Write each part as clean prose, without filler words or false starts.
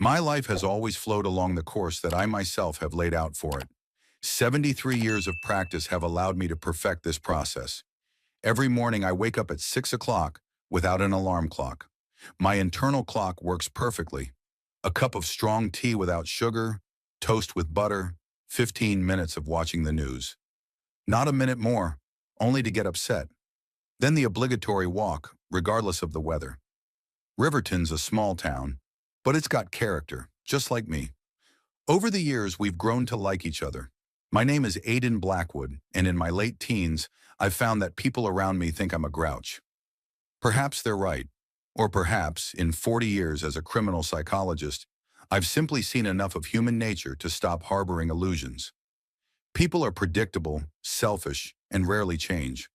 My life has always flowed along the course that I myself have laid out for it. 73 years of practice have allowed me to perfect this process. Every morning I wake up at 6 o'clock without an alarm clock. My internal clock works perfectly. A cup of strong tea without sugar, toast with butter, 15 minutes of watching the news. Not a minute more, only to get upset. Then the obligatory walk, regardless of the weather. Riverton's a small town, but it's got character, just like me. Over the years, we've grown to like each other. My name is Aidan Blackwood, and in my late teens, I've found that people around me think I'm a grouch. Perhaps they're right. Or perhaps, in 40 years as a criminal psychologist, I've simply seen enough of human nature to stop harboring illusions. People are predictable, selfish, and rarely change.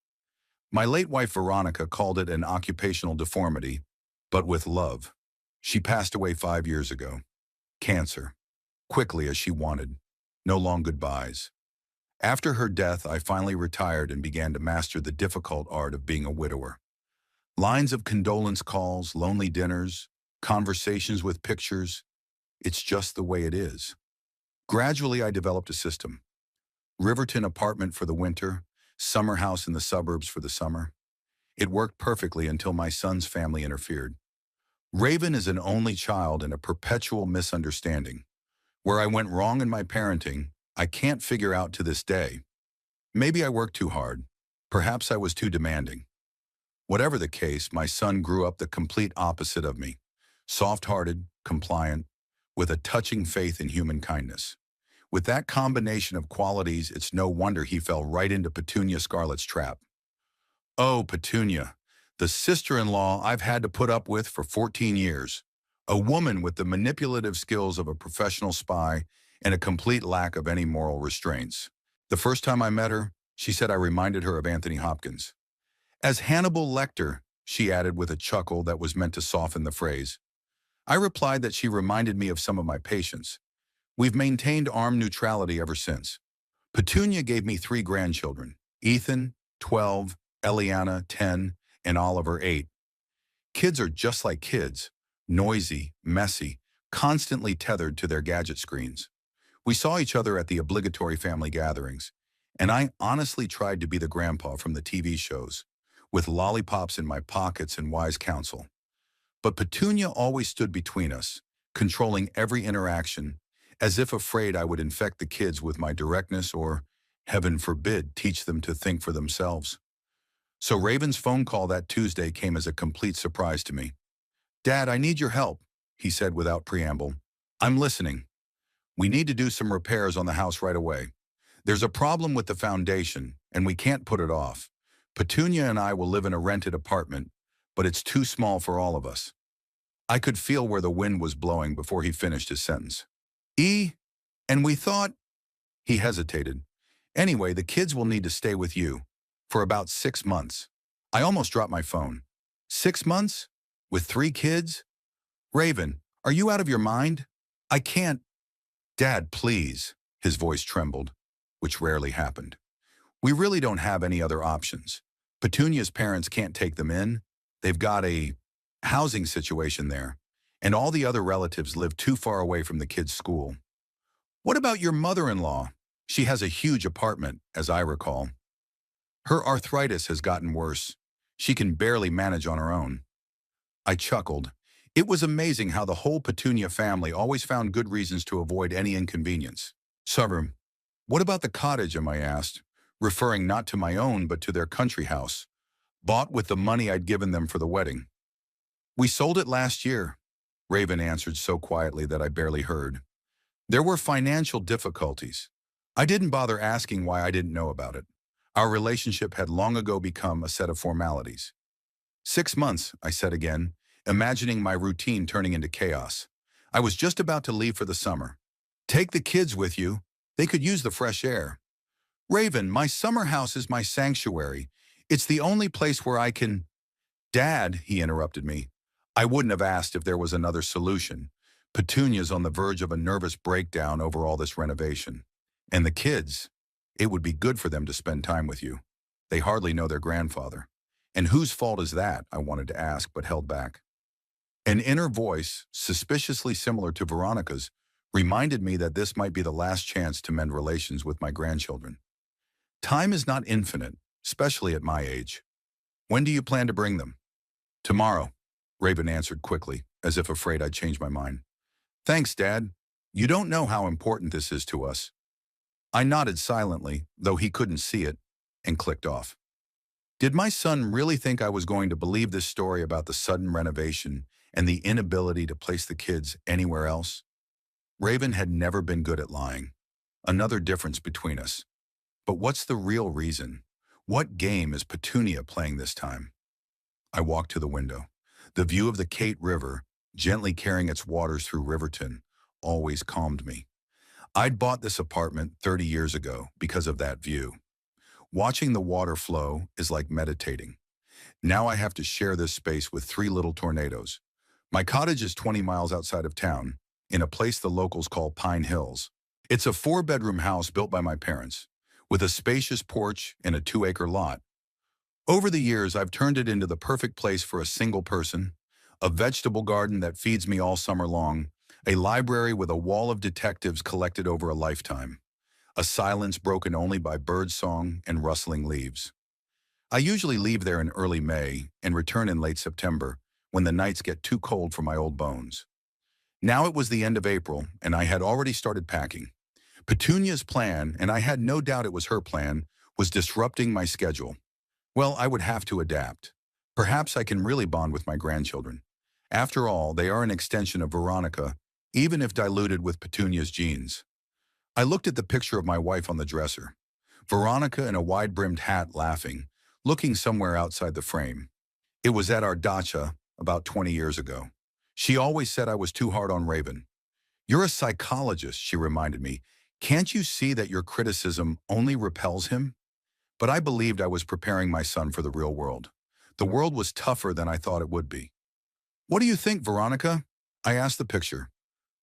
My late wife Veronica called it an occupational deformity, but with love. She passed away 5 years ago. Cancer. Quickly as she wanted. No long goodbyes. After her death, I finally retired and began to master the difficult art of being a widower. Lines of condolence calls, lonely dinners, conversations with pictures. It's just the way it is. Gradually, I developed a system. Riverton apartment for the winter, summer house in the suburbs for the summer. It worked perfectly until my son's family interfered. Raven is an only child and a perpetual misunderstanding. Where I went wrong in my parenting, I can't figure out to this day. Maybe I worked too hard. Perhaps I was too demanding. Whatever the case, my son grew up the complete opposite of me. Soft-hearted, compliant, with a touching faith in human kindness. With that combination of qualities, it's no wonder he fell right into Petunia Scarlett's trap. Oh, Petunia, the sister-in-law I've had to put up with for 14 years. A woman with the manipulative skills of a professional spy and a complete lack of any moral restraints. The first time I met her, she said I reminded her of Anthony Hopkins. As Hannibal Lecter, she added with a chuckle that was meant to soften the phrase. I replied that she reminded me of some of my patients. We've maintained armed neutrality ever since. Petunia gave me 3 grandchildren, Ethan, 12, Eliana, 10, and Oliver, 8. Kids are just like kids, noisy, messy, constantly tethered to their gadget screens. We saw each other at the obligatory family gatherings, and I honestly tried to be the grandpa from the TV shows, with lollipops in my pockets and wise counsel. But Petunia always stood between us, controlling every interaction, as if afraid I would infect the kids with my directness or, heaven forbid, teach them to think for themselves. So Raven's phone call that Tuesday came as a complete surprise to me. Dad, I need your help, he said without preamble. I'm listening. We need to do some repairs on the house right away. There's a problem with the foundation, and we can't put it off. Petunia and I will live in a rented apartment, but it's too small for all of us. I could feel where the wind was blowing before he finished his sentence. And we thought... He hesitated. Anyway, the kids will need to stay with you. For about 6 months. I almost dropped my phone. 6 months? With 3 kids? Raven, are you out of your mind? I can't... Dad, please. His voice trembled, which rarely happened. We really don't have any other options. Petunia's parents can't take them in. They've got a housing situation there, and all the other relatives live too far away from the kids' school. What about your mother-in-law? She has a huge apartment, as I recall. Her arthritis has gotten worse. She can barely manage on her own. I chuckled. It was amazing how the whole Petunia family always found good reasons to avoid any inconvenience. Suburb. What about the cottage, I asked, referring not to my own but to their country house, bought with the money I'd given them for the wedding. We sold it last year, Raven answered so quietly that I barely heard. There were financial difficulties. I didn't bother asking why I didn't know about it. Our relationship had long ago become a set of formalities. 6 months, I said again, imagining my routine turning into chaos. I was just about to leave for the summer. Take the kids with you. They could use the fresh air. Raven, my summer house is my sanctuary. It's the only place where I can... Dad, he interrupted me. I wouldn't have asked if there was another solution. Petunia's on the verge of a nervous breakdown over all this renovation. And the kids, it would be good for them to spend time with you. They hardly know their grandfather. And whose fault is that, I wanted to ask, but held back. An inner voice, suspiciously similar to Veronica's, reminded me that this might be the last chance to mend relations with my grandchildren. Time is not infinite, especially at my age. When do you plan to bring them? Tomorrow, Raven answered quickly, as if afraid I'd change my mind. Thanks, Dad. You don't know how important this is to us. I nodded silently, though he couldn't see it, and clicked off. Did my son really think I was going to believe this story about the sudden renovation and the inability to place the kids anywhere else? Raven had never been good at lying. Another difference between us. But what's the real reason? What game is Petunia playing this time? I walked to the window. The view of the Kate River, gently carrying its waters through Riverton, always calmed me. I'd bought this apartment 30 years ago because of that view. Watching the water flow is like meditating. Now I have to share this space with three little tornadoes. My cottage is 20 miles outside of town, in a place the locals call Pine Hills. It's a 4-bedroom house built by my parents, with a spacious porch and a 2-acre lot. Over the years, I've turned it into the perfect place for a single person, a vegetable garden that feeds me all summer long, a library with a wall of detectives collected over a lifetime, a silence broken only by birdsong and rustling leaves. I usually leave there in early May and return in late September when the nights get too cold for my old bones. Now it was the end of April, and I had already started packing. Petunia's plan, and I had no doubt it was her plan, was disrupting my schedule. Well, I would have to adapt. Perhaps I can really bond with my grandchildren. After all, they are an extension of Veronica, even if diluted with Petunia's genes. I looked at the picture of my wife on the dresser. Veronica in a wide-brimmed hat laughing, looking somewhere outside the frame. It was at our Dacha about 20 years ago. She always said I was too hard on Raven. You're a psychologist, she reminded me. Can't you see that your criticism only repels him? But I believed I was preparing my son for the real world. The world was tougher than I thought it would be. What do you think, Veronica? I asked the picture.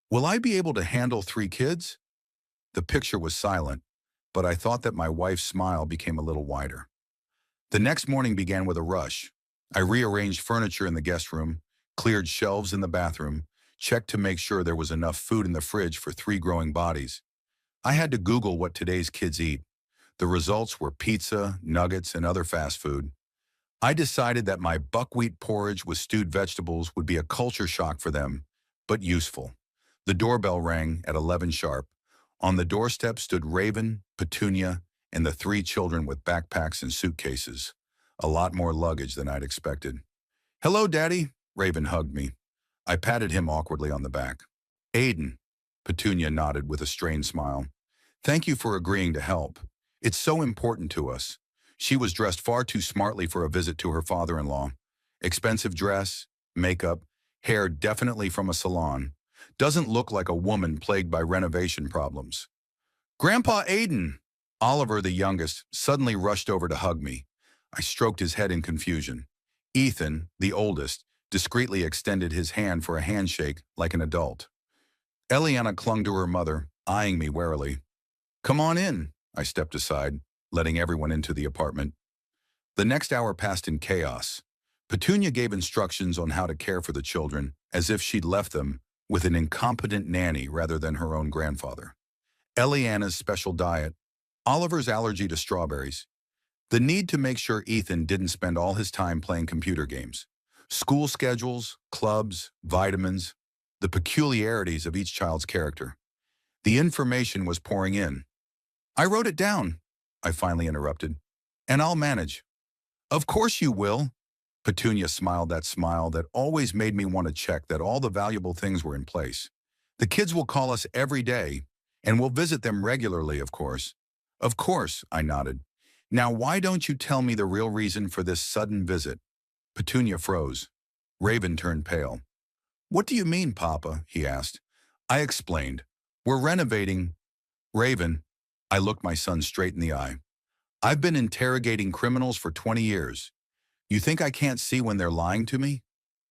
Will I be able to handle 3 kids? The picture was silent, but I thought that my wife's smile became a little wider. The next morning began with a rush. I rearranged furniture in the guest room, cleared shelves in the bathroom, checked to make sure there was enough food in the fridge for 3 growing bodies. I had to Google what today's kids eat. The results were pizza, nuggets, and other fast food. I decided that my buckwheat porridge with stewed vegetables would be a culture shock for them, but useful. The doorbell rang at 11 sharp. On the doorstep stood Raven, Petunia, and the 3 children with backpacks and suitcases. A lot more luggage than I'd expected. Hello, Daddy, Raven hugged me. I patted him awkwardly on the back. Aiden, Petunia nodded with a strained smile. Thank you for agreeing to help. It's so important to us. She was dressed far too smartly for a visit to her father-in-law. Expensive dress, makeup, hair definitely from a salon. Doesn't look like a woman plagued by renovation problems. Grandpa Aiden! Oliver, the youngest, suddenly rushed over to hug me. I stroked his head in confusion. Ethan, the oldest, discreetly extended his hand for a handshake like an adult. Eliana clung to her mother, eyeing me warily. Come on in, I stepped aside, letting everyone into the apartment. The next hour passed in chaos. Petunia gave instructions on how to care for the children, as if she'd left them with an incompetent nanny rather than her own grandfather. Eliana's special diet, Oliver's allergy to strawberries, the need to make sure Ethan didn't spend all his time playing computer games, school schedules, clubs, vitamins, the peculiarities of each child's character. The information was pouring in. I wrote it down, I finally interrupted, and I'll manage. Of course you will. Petunia smiled that smile that always made me want to check that all the valuable things were in place. The kids will call us every day, and we'll visit them regularly, of course. Of course, I nodded. Now why don't you tell me the real reason for this sudden visit? Petunia froze. Raven turned pale. What do you mean, Papa? He asked. I explained. We're renovating. Raven, I looked my son straight in the eye. I've been interrogating criminals for 20 years. You think I can't see when they're lying to me?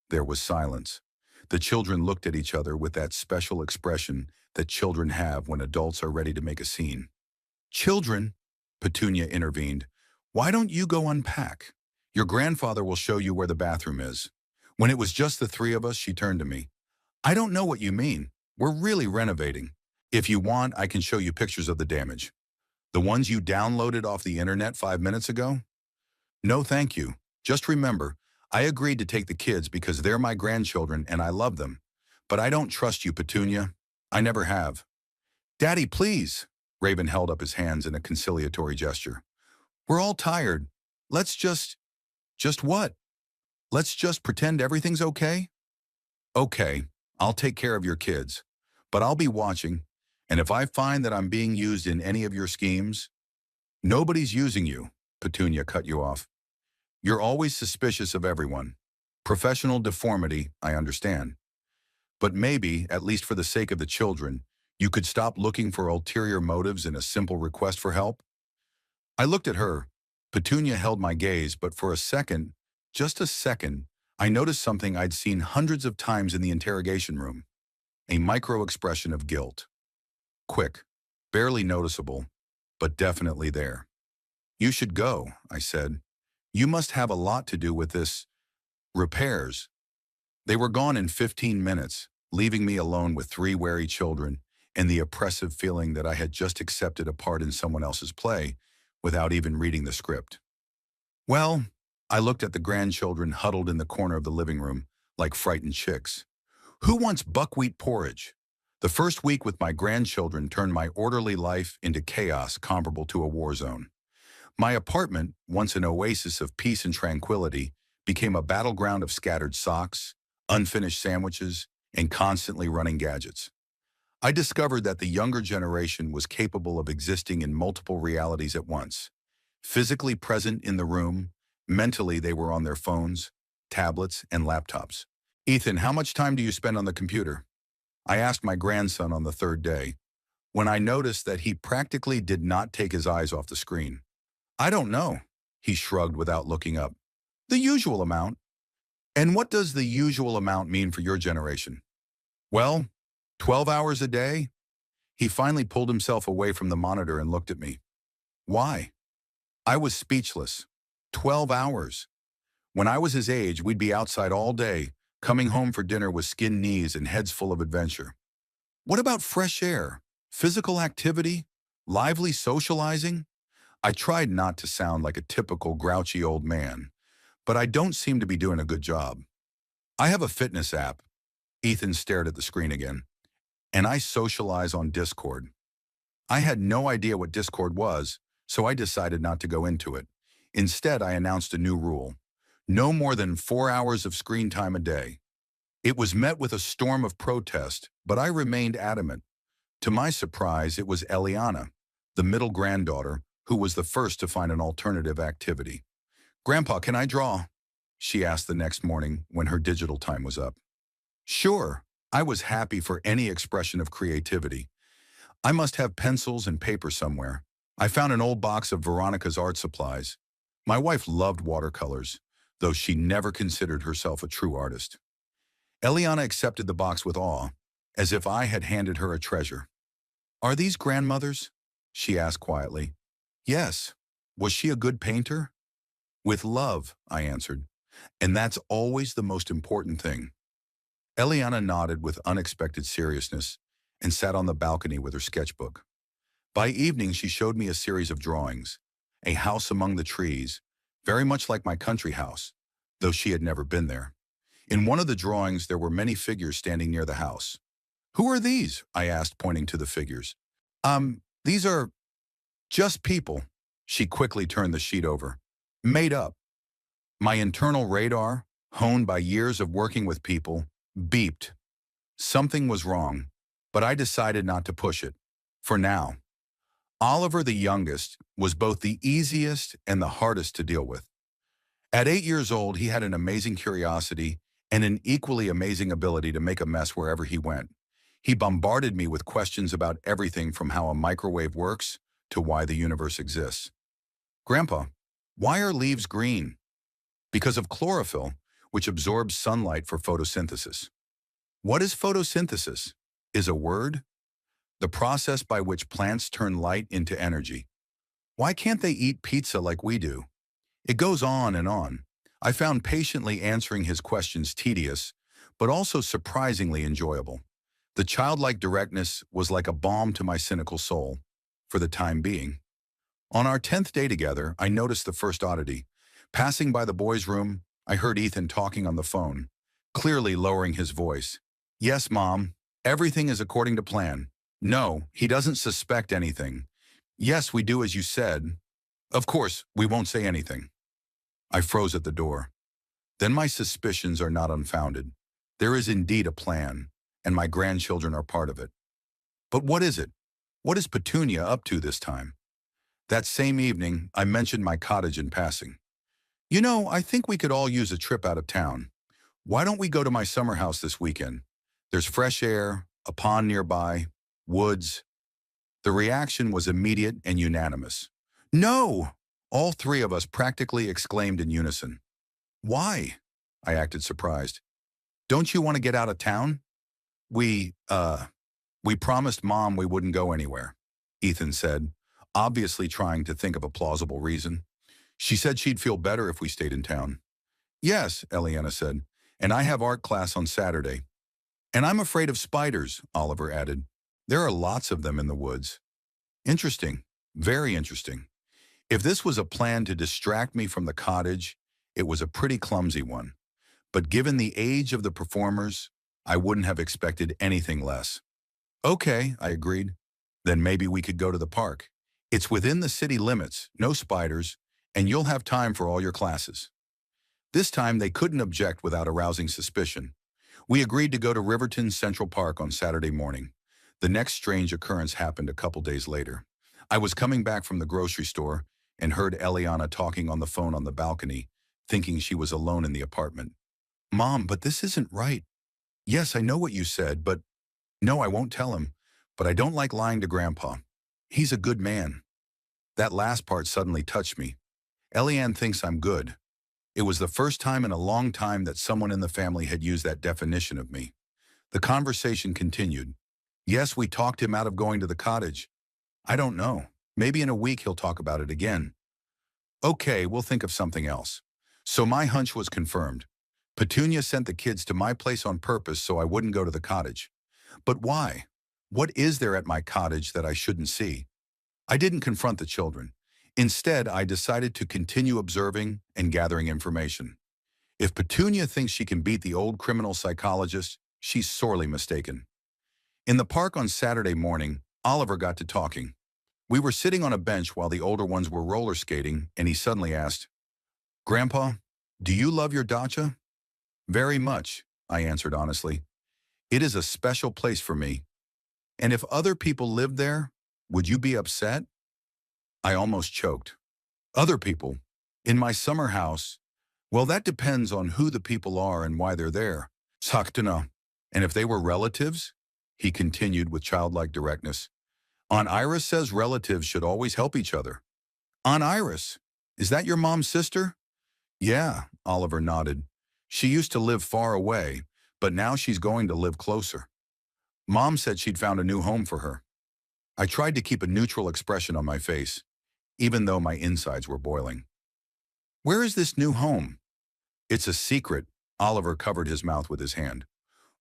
There was silence. The children looked at each other with that special expression that children have when adults are ready to make a scene. Children, Petunia intervened, why don't you go unpack? Your grandfather will show you where the bathroom is. When it was just the three of us, she turned to me. I don't know what you mean. We're really renovating. If you want, I can show you pictures of the damage. The ones you downloaded off the internet 5 minutes ago? No, thank you. Just remember, I agreed to take the kids because they're my grandchildren and I love them. But I don't trust you, Petunia. I never have. Daddy, please. Raven held up his hands in a conciliatory gesture. We're all tired. Let's just what? Let's just pretend everything's okay? Okay, I'll take care of your kids. But I'll be watching, and if I find that I'm being used in any of your schemes, nobody's using you, Petunia cut you off. You're always suspicious of everyone. Professional deformity, I understand. But maybe, at least for the sake of the children, you could stop looking for ulterior motives in a simple request for help? I looked at her. Petunia held my gaze, but for a second, just a second, I noticed something I'd seen hundreds of times in the interrogation room. A micro-expression of guilt. Quick, barely noticeable, but definitely there. You should go, I said. You must have a lot to do with this. Repairs. They were gone in 15 minutes, leaving me alone with three wary children and the oppressive feeling that I had just accepted a part in someone else's play without even reading the script. Well, I looked at the grandchildren huddled in the corner of the living room like frightened chicks. Who wants buckwheat porridge? The first week with my grandchildren turned my orderly life into chaos comparable to a war zone. My apartment, once an oasis of peace and tranquility, became a battleground of scattered socks, unfinished sandwiches, and constantly running gadgets. I discovered that the younger generation was capable of existing in multiple realities at once. Physically present in the room, mentally they were on their phones, tablets, and laptops. Ethan, how much time do you spend on the computer? I asked my grandson on the third day, when I noticed that he practically did not take his eyes off the screen. I don't know, he shrugged without looking up. The usual amount. And what does the usual amount mean for your generation? Well, 12 hours a day? He finally pulled himself away from the monitor and looked at me. Why? I was speechless. 12 hours. When I was his age, we'd be outside all day, coming home for dinner with skinned knees and heads full of adventure. What about fresh air, physical activity, lively socializing? I tried not to sound like a typical grouchy old man, but I don't seem to be doing a good job. I have a fitness app. Ethan stared at the screen again. And I socialize on Discord. I had no idea what Discord was, so I decided not to go into it. Instead, I announced a new rule. No more than 4 hours of screen time a day. It was met with a storm of protest, but I remained adamant. To my surprise, it was Eliana, the middle granddaughter, who was the first to find an alternative activity. Grandpa, can I draw? She asked the next morning when her digital time was up. Sure, I was happy for any expression of creativity. I must have pencils and paper somewhere. I found an old box of Veronica's art supplies. My wife loved watercolors, though she never considered herself a true artist. Eliana accepted the box with awe, as if I had handed her a treasure. Are these grandmothers? She asked quietly. Yes. Was she a good painter? With love, I answered. And that's always the most important thing. Eliana nodded with unexpected seriousness and sat on the balcony with her sketchbook. By evening, she showed me a series of drawings, a house among the trees, very much like my country house, though she had never been there. In one of the drawings, there were many figures standing near the house. Who are these? I asked, pointing to the figures. These are just people. She quickly turned the sheet over. Made up. My internal radar, honed by years of working with people, beeped. Something was wrong, but I decided not to push it. For now. Oliver, the youngest, was both the easiest and the hardest to deal with. At 8 years old, he had an amazing curiosity and an equally amazing ability to make a mess wherever he went. He bombarded me with questions about everything from how a microwave works to why the universe exists. Grandpa, why are leaves green? Because of chlorophyll, which absorbs sunlight for photosynthesis. What is photosynthesis? Is a word? The process by which plants turn light into energy. Why can't they eat pizza like we do? It goes on and on. I found patiently answering his questions tedious, but also surprisingly enjoyable. The childlike directness was like a balm to my cynical soul, for the time being. On our 10th day together, I noticed the first oddity. Passing by the boys' room, I heard Ethan talking on the phone, clearly lowering his voice. "Yes, Mom. Everything is according to plan. No, he doesn't suspect anything. Yes, we do as you said. Of course, we won't say anything." I froze at the door. Then my suspicions are not unfounded. There is indeed a plan, and my grandchildren are part of it. But what is it? What is Petunia up to this time? That same evening, I mentioned my cottage in passing. "You know, I think we could all use a trip out of town. Why don't we go to my summer house this weekend? There's fresh air, a pond nearby, woods." The reaction was immediate and unanimous. "No!" All three of us practically exclaimed in unison. "Why?" I acted surprised. "Don't you want to get out of town?" We promised Mom we wouldn't go anywhere," Ethan said, obviously trying to think of a plausible reason. "She said she'd feel better if we stayed in town." "Yes," Eliana said, "and I have art class on Saturday." "And I'm afraid of spiders," Oliver added. "There are lots of them in the woods." Interesting. Very interesting. If this was a plan to distract me from the cottage, it was a pretty clumsy one. But given the age of the performers, I wouldn't have expected anything less. "Okay," I agreed. "Then maybe we could go to the park. It's within the city limits, no spiders, and you'll have time for all your classes." This time they couldn't object without arousing suspicion. We agreed to go to Riverton Central Park on Saturday morning. The next strange occurrence happened a couple days later. I was coming back from the grocery store and heard Eliana talking on the phone on the balcony, thinking she was alone in the apartment. "Mom, but this isn't right." "Yes, I know what you said, but..." "No, I won't tell him, but I don't like lying to Grandpa. He's a good man." That last part suddenly touched me. Eliane thinks I'm good. It was the first time in a long time that someone in the family had used that definition of me. The conversation continued. "Yes, we talked him out of going to the cottage. I don't know. Maybe in a week he'll talk about it again." "Okay, we'll think of something else." So my hunch was confirmed. Petunia sent the kids to my place on purpose so I wouldn't go to the cottage. But why? What is there at my cottage that I shouldn't see? I didn't confront the children. Instead, I decided to continue observing and gathering information. If Petunia thinks she can beat the old criminal psychologist, she's sorely mistaken. In the park on Saturday morning, Oliver got to talking. We were sitting on a bench while the older ones were roller skating, and he suddenly asked, "Grandpa, do you love your dacha?" "Very much," I answered honestly. "It is a special place for me. And if other people lived there, would you be upset?" I almost choked. "Other people? In my summer house? Well, that depends on who the people are and why they're there. Saktana. And if they were relatives?" He continued with childlike directness. "Aunt Iris says relatives should always help each other." "Aunt Iris? Is that your mom's sister?" "Yeah," Oliver nodded. "She used to live far away, but now she's going to live closer. Mom said she'd found a new home for her." I tried to keep a neutral expression on my face, even though my insides were boiling. "Where is this new home?" "It's a secret." Oliver covered his mouth with his hand.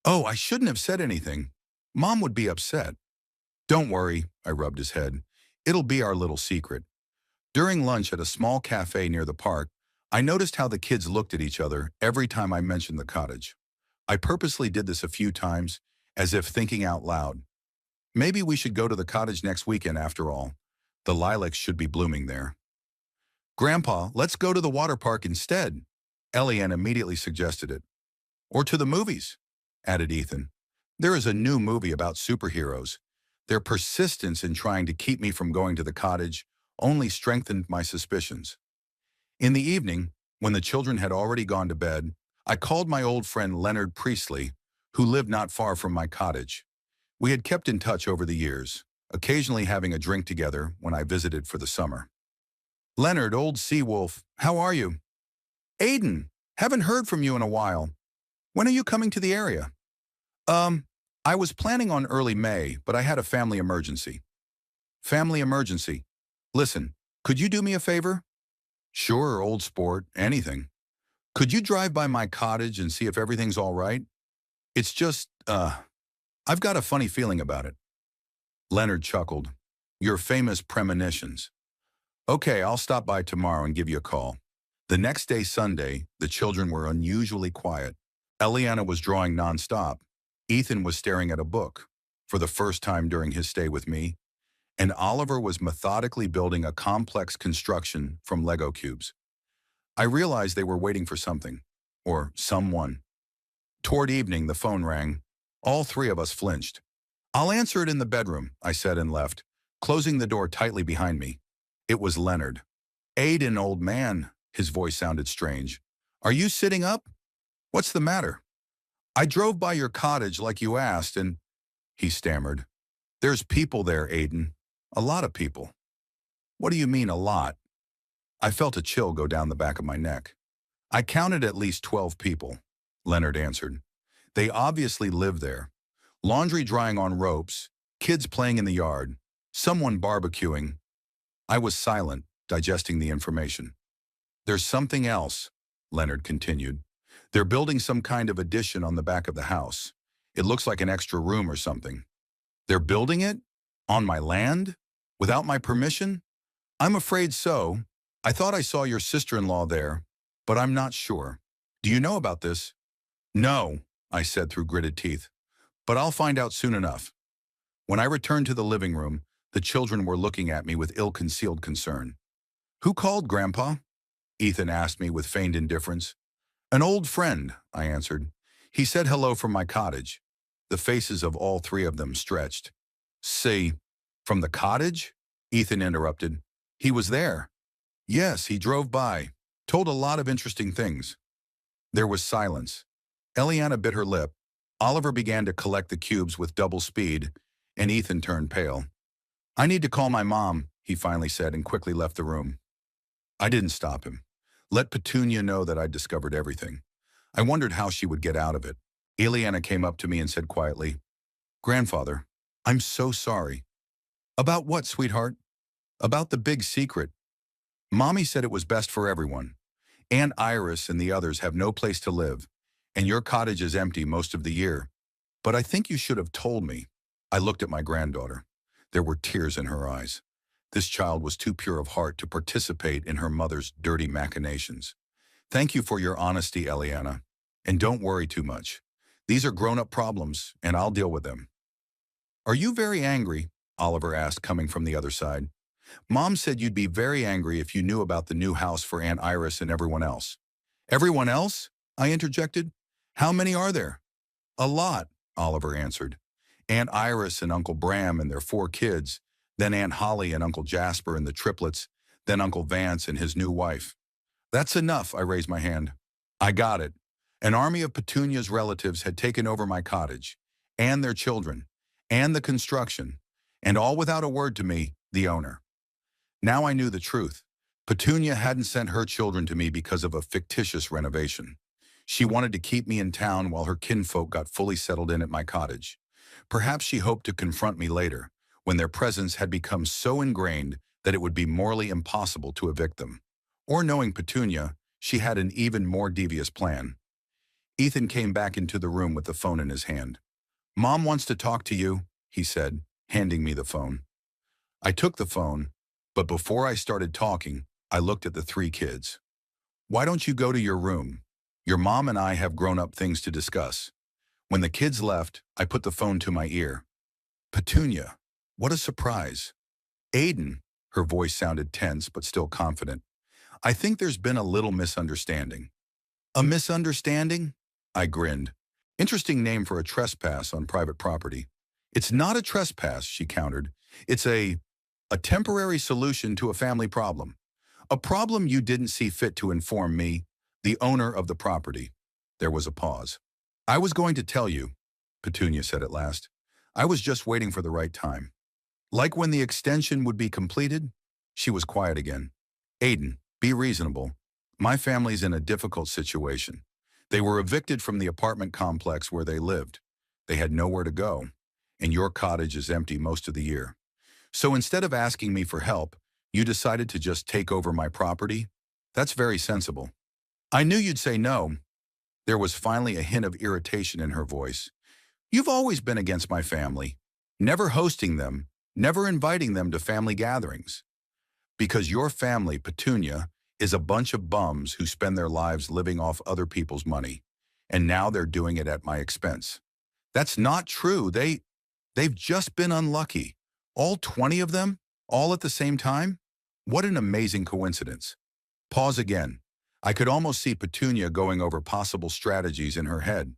"Oh, I shouldn't have said anything. Mom would be upset." "Don't worry," I rubbed his head. "It'll be our little secret." During lunch at a small cafe near the park, I noticed how the kids looked at each other every time I mentioned the cottage. I purposely did this a few times, as if thinking out loud. Maybe we should go to the cottage next weekend after all. The lilacs should be blooming there. "Grandpa, let's go to the water park instead." Eliane immediately suggested it. "Or to the movies," added Ethan. "There is a new movie about superheroes." Their persistence in trying to keep me from going to the cottage only strengthened my suspicions. In the evening, when the children had already gone to bed, I called my old friend Leonard Priestley, who lived not far from my cottage. We had kept in touch over the years, occasionally having a drink together when I visited for the summer. "Leonard, old sea wolf, how are you?" "Aiden, haven't heard from you in a while. When are you coming to the area?" I was planning on early May, but I had a family emergency." "Family emergency? Listen, could you do me a favor?" "Sure, old sport, anything." Could you drive by my cottage and see if everything's all right? It's just, I've got a funny feeling about it. Leonard chuckled. Your famous premonitions. Okay, I'll stop by tomorrow and give you a call. The next day, Sunday, the children were unusually quiet. Eliana was drawing nonstop. Ethan was staring at a book for the first time during his stay with me, and Oliver was methodically building a complex construction from Lego cubes. I realized they were waiting for something, or someone. Toward evening, the phone rang. All three of us flinched. I'll answer it in the bedroom, I said and left, closing the door tightly behind me. It was Leonard. Aiden, old man, his voice sounded strange. Are you sitting up? What's the matter? I drove by your cottage like you asked and, he stammered. There's people there, Aiden. A lot of people. What do you mean, a lot? I felt a chill go down the back of my neck. I counted at least 12 people, Leonard answered. They obviously live there. Laundry drying on ropes, kids playing in the yard, someone barbecuing. I was silent, digesting the information. There's something else, Leonard continued. They're building some kind of addition on the back of the house. It looks like an extra room or something. They're building it? On my land? Without my permission? I'm afraid so. I thought I saw your sister-in-law there, but I'm not sure. Do you know about this? No, I said through gritted teeth, but I'll find out soon enough. When I returned to the living room, the children were looking at me with ill-concealed concern. Who called, Grandpa? Ethan asked me with feigned indifference. An old friend, I answered. He said hello from my cottage. The faces of all three of them stretched. See, from the cottage? Ethan interrupted. He was there. Yes, he drove by, told a lot of interesting things. There was silence. Eliana bit her lip. Oliver began to collect the cubes with double speed, and Ethan turned pale. I need to call my mom, he finally said and quickly left the room. I didn't stop him. Let Petunia know that I'd discovered everything. I wondered how she would get out of it. Eliana came up to me and said quietly, Grandfather, I'm so sorry. About what, sweetheart? About the big secret. Mommy said it was best for everyone. Aunt Iris and the others have no place to live, and your cottage is empty most of the year. But I think you should have told me. I looked at my granddaughter. There were tears in her eyes. This child was too pure of heart to participate in her mother's dirty machinations. Thank you for your honesty, Eliana. And don't worry too much. These are grown-up problems, and I'll deal with them. Are you very angry? Oliver asked, coming from the other side. Mom said you'd be very angry if you knew about the new house for Aunt Iris and everyone else. Everyone else? I interjected. How many are there? A lot, Oliver answered. Aunt Iris and Uncle Bram and their 4 kids, then Aunt Holly and Uncle Jasper and the triplets, then Uncle Vance and his new wife. That's enough, I raised my hand. I got it. An army of Petunia's relatives had taken over my cottage, and their children, and the construction, and all without a word to me, the owner. Now I knew the truth. Petunia hadn't sent her children to me because of a fictitious renovation. She wanted to keep me in town while her kinfolk got fully settled in at my cottage. Perhaps she hoped to confront me later, when their presence had become so ingrained that it would be morally impossible to evict them. Or knowing Petunia, she had an even more devious plan. Ethan came back into the room with the phone in his hand. Mom wants to talk to you, he said, handing me the phone. I took the phone, but before I started talking, I looked at the 3 kids. Why don't you go to your room? Your mom and I have grown-up things to discuss. When the kids left, I put the phone to my ear. Petunia, what a surprise. Aiden, her voice sounded tense but still confident. I think there's been a little misunderstanding. A misunderstanding? I grinned. Interesting name for a trespass on private property. It's not a trespass, she countered. It's a temporary solution to a family problem. A problem you didn't see fit to inform me, the owner of the property. There was a pause. I was going to tell you, Petunia said at last. I was just waiting for the right time. Like when the extension would be completed? She was quiet again. Aiden, be reasonable. My family's in a difficult situation. They were evicted from the apartment complex where they lived. They had nowhere to go, and your cottage is empty most of the year. So instead of asking me for help, you decided to just take over my property? That's very sensible. I knew you'd say no. There was finally a hint of irritation in her voice. You've always been against my family, never hosting them, never inviting them to family gatherings. Because your family, Petunia, is a bunch of bums who spend their lives living off other people's money. And now they're doing it at my expense. That's not true. They've just been unlucky. All 20 of them? All at the same time? What an amazing coincidence. Pause again. I could almost see Petunia going over possible strategies in her head.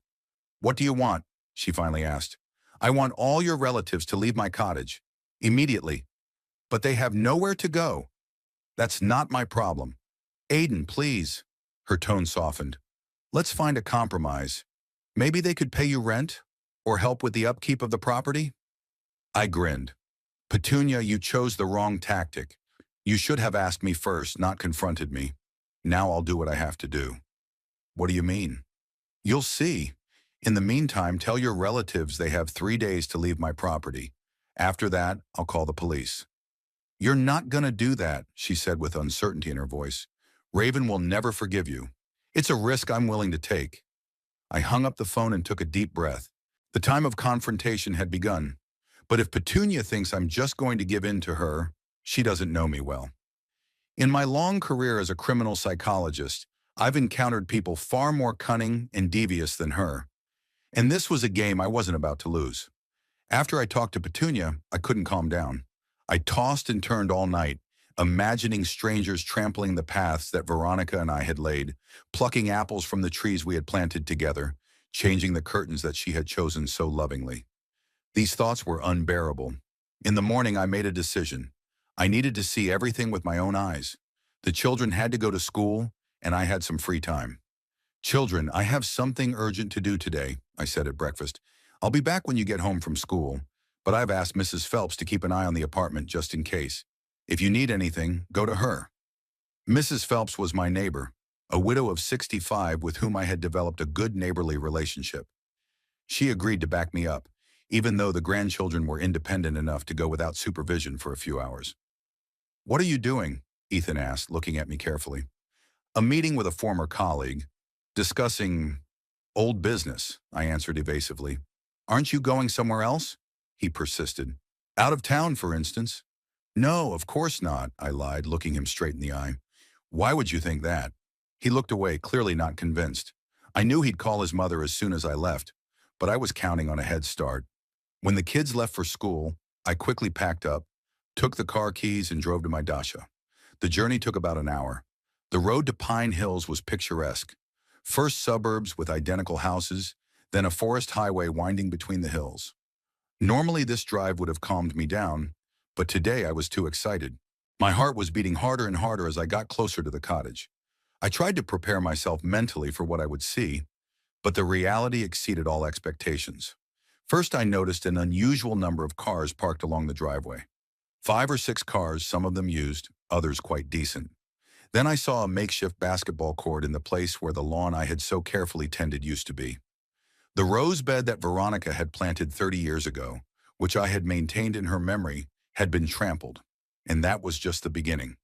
What do you want? She finally asked. I want all your relatives to leave my cottage. Immediately. But they have nowhere to go. That's not my problem. Aiden, please. Her tone softened. Let's find a compromise. Maybe they could pay you rent? Or help with the upkeep of the property? I grinned. Petunia, you chose the wrong tactic. You should have asked me first, not confronted me. Now I'll do what I have to do. What do you mean? You'll see. In the meantime, tell your relatives they have 3 days to leave my property. After that, I'll call the police. You're not gonna do that, she said with uncertainty in her voice. Raven will never forgive you. It's a risk I'm willing to take. I hung up the phone and took a deep breath. The time of confrontation had begun. But if Petunia thinks I'm just going to give in to her, she doesn't know me well. In my long career as a criminal psychologist, I've encountered people far more cunning and devious than her. And this was a game I wasn't about to lose. After I talked to Petunia, I couldn't calm down. I tossed and turned all night, imagining strangers trampling the paths that Veronica and I had laid, plucking apples from the trees we had planted together, changing the curtains that she had chosen so lovingly. These thoughts were unbearable. In the morning, I made a decision. I needed to see everything with my own eyes. The children had to go to school, and I had some free time. Children, I have something urgent to do today, I said at breakfast. I'll be back when you get home from school, but I've asked Mrs. Phelps to keep an eye on the apartment just in case. If you need anything, go to her. Mrs. Phelps was my neighbor, a widow of 65 with whom I had developed a good neighborly relationship. She agreed to back me up, even though the grandchildren were independent enough to go without supervision for a few hours. What are you doing? Ethan asked, looking at me carefully. A meeting with a former colleague, discussing old business, I answered evasively. Aren't you going somewhere else? He persisted. Out of town, for instance. No, of course not, I lied, looking him straight in the eye. Why would you think that? He looked away, clearly not convinced. I knew he'd call his mother as soon as I left, but I was counting on a head start. When the kids left for school, I quickly packed up, took the car keys, and drove to my Dacha. The journey took about an hour. The road to Pine Hills was picturesque. First suburbs with identical houses, then a forest highway winding between the hills. Normally this drive would have calmed me down, but today I was too excited. My heart was beating harder and harder as I got closer to the cottage. I tried to prepare myself mentally for what I would see, but the reality exceeded all expectations. First, I noticed an unusual number of cars parked along the driveway. 5 or 6 cars, some of them used, others quite decent. Then I saw a makeshift basketball court in the place where the lawn I had so carefully tended used to be. The rose bed that Veronica had planted 30 years ago, which I had maintained in her memory, had been trampled, and that was just the beginning.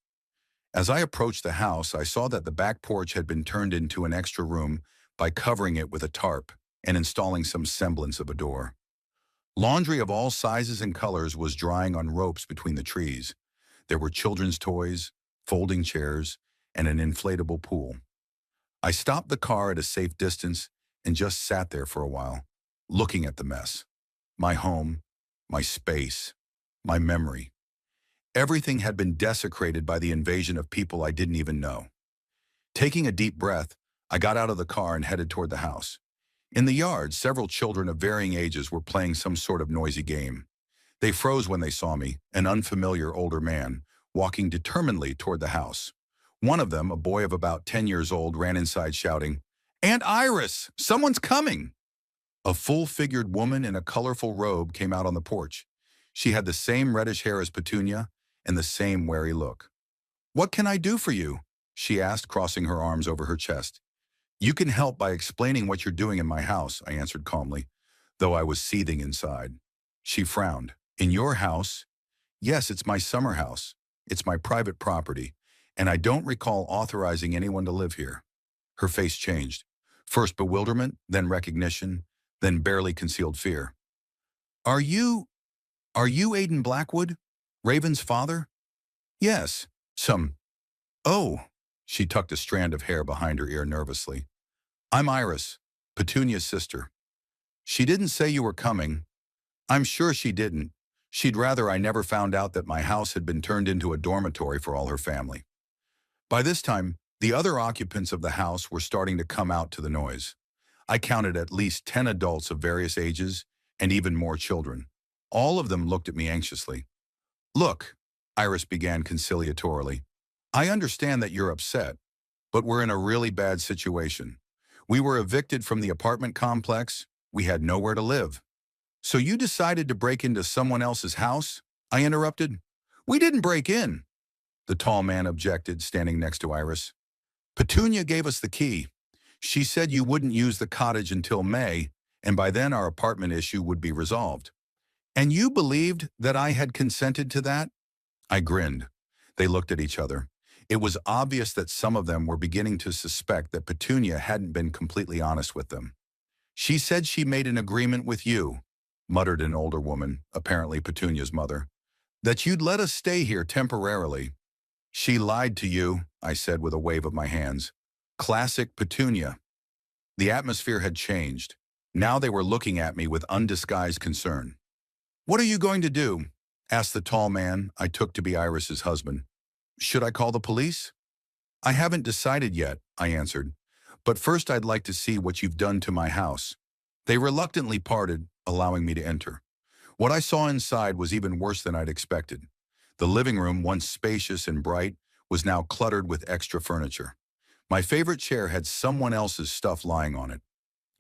As I approached the house, I saw that the back porch had been turned into an extra room by covering it with a tarp and installing some semblance of a door. Laundry of all sizes and colors was drying on ropes between the trees. There were children's toys, folding chairs, and an inflatable pool. I stopped the car at a safe distance and just sat there for a while, looking at the mess. My home, my space, my memory. Everything had been desecrated by the invasion of people I didn't even know. Taking a deep breath, I got out of the car and headed toward the house. In the yard, several children of varying ages were playing some sort of noisy game. They froze when they saw me, an unfamiliar older man, walking determinedly toward the house. One of them, a boy of about 10 years old, ran inside shouting, "Aunt Iris, someone's coming!" A full-figured woman in a colorful robe came out on the porch. She had the same reddish hair as Petunia and the same wary look. "What can I do for you?" she asked, crossing her arms over her chest. "You can help by explaining what you're doing in my house," I answered calmly, though I was seething inside. She frowned. "In your house?" "Yes, it's my summer house. It's my private property, and I don't recall authorizing anyone to live here." Her face changed. First bewilderment, then recognition, then barely concealed fear. Are you, are you Aiden Blackwood? Raven's father? Yes. Oh. She tucked a strand of hair behind her ear nervously. I'm Iris, Petunia's sister. She didn't say you were coming. I'm sure she didn't. She'd rather I never found out that my house had been turned into a dormitory for all her family. By this time, the other occupants of the house were starting to come out to the noise. I counted at least 10 adults of various ages and even more children. All of them looked at me anxiously. Look, Iris began conciliatorily. I understand that you're upset, but we're in a really bad situation. We were evicted from the apartment complex. We had nowhere to live. So you decided to break into someone else's house? I interrupted. We didn't break in, the tall man objected, standing next to Iris. Petunia gave us the key. She said you wouldn't use the cottage until May, and by then our apartment issue would be resolved. And you believed that I had consented to that? I grinned. They looked at each other. It was obvious that some of them were beginning to suspect that Petunia hadn't been completely honest with them. She said she made an agreement with you, muttered an older woman, apparently Petunia's mother, that you'd let us stay here temporarily. She lied to you, I said with a wave of my hands. Classic Petunia. The atmosphere had changed. Now they were looking at me with undisguised concern. What are you going to do? Asked the tall man I took to be Iris's husband. Should I call the police? I haven't decided yet, I answered. But first I'd like to see what you've done to my house. They reluctantly parted, allowing me to enter. What I saw inside was even worse than I'd expected. The living room, once spacious and bright, was now cluttered with extra furniture. My favorite chair had someone else's stuff lying on it.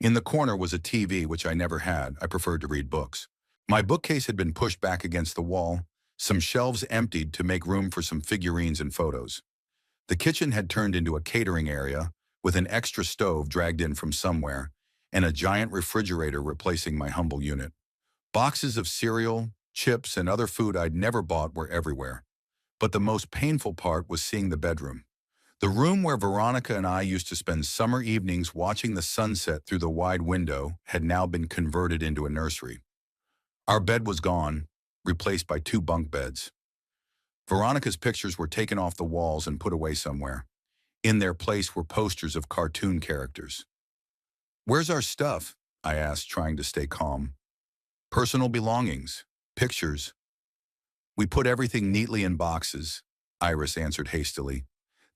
In the corner was a TV, which I never had. I preferred to read books. My bookcase had been pushed back against the wall, some shelves emptied to make room for some figurines and photos. The kitchen had turned into a catering area, with an extra stove dragged in from somewhere, and a giant refrigerator replacing my humble unit. Boxes of cereal, chips, and other food I'd never bought were everywhere. But the most painful part was seeing the bedroom. The room where Veronica and I used to spend summer evenings watching the sunset through the wide window had now been converted into a nursery. Our bed was gone, replaced by 2 bunk beds. Veronica's pictures were taken off the walls and put away somewhere. In their place were posters of cartoon characters. Where's our stuff? I asked, trying to stay calm. Personal belongings, pictures. We put everything neatly in boxes, Iris answered hastily.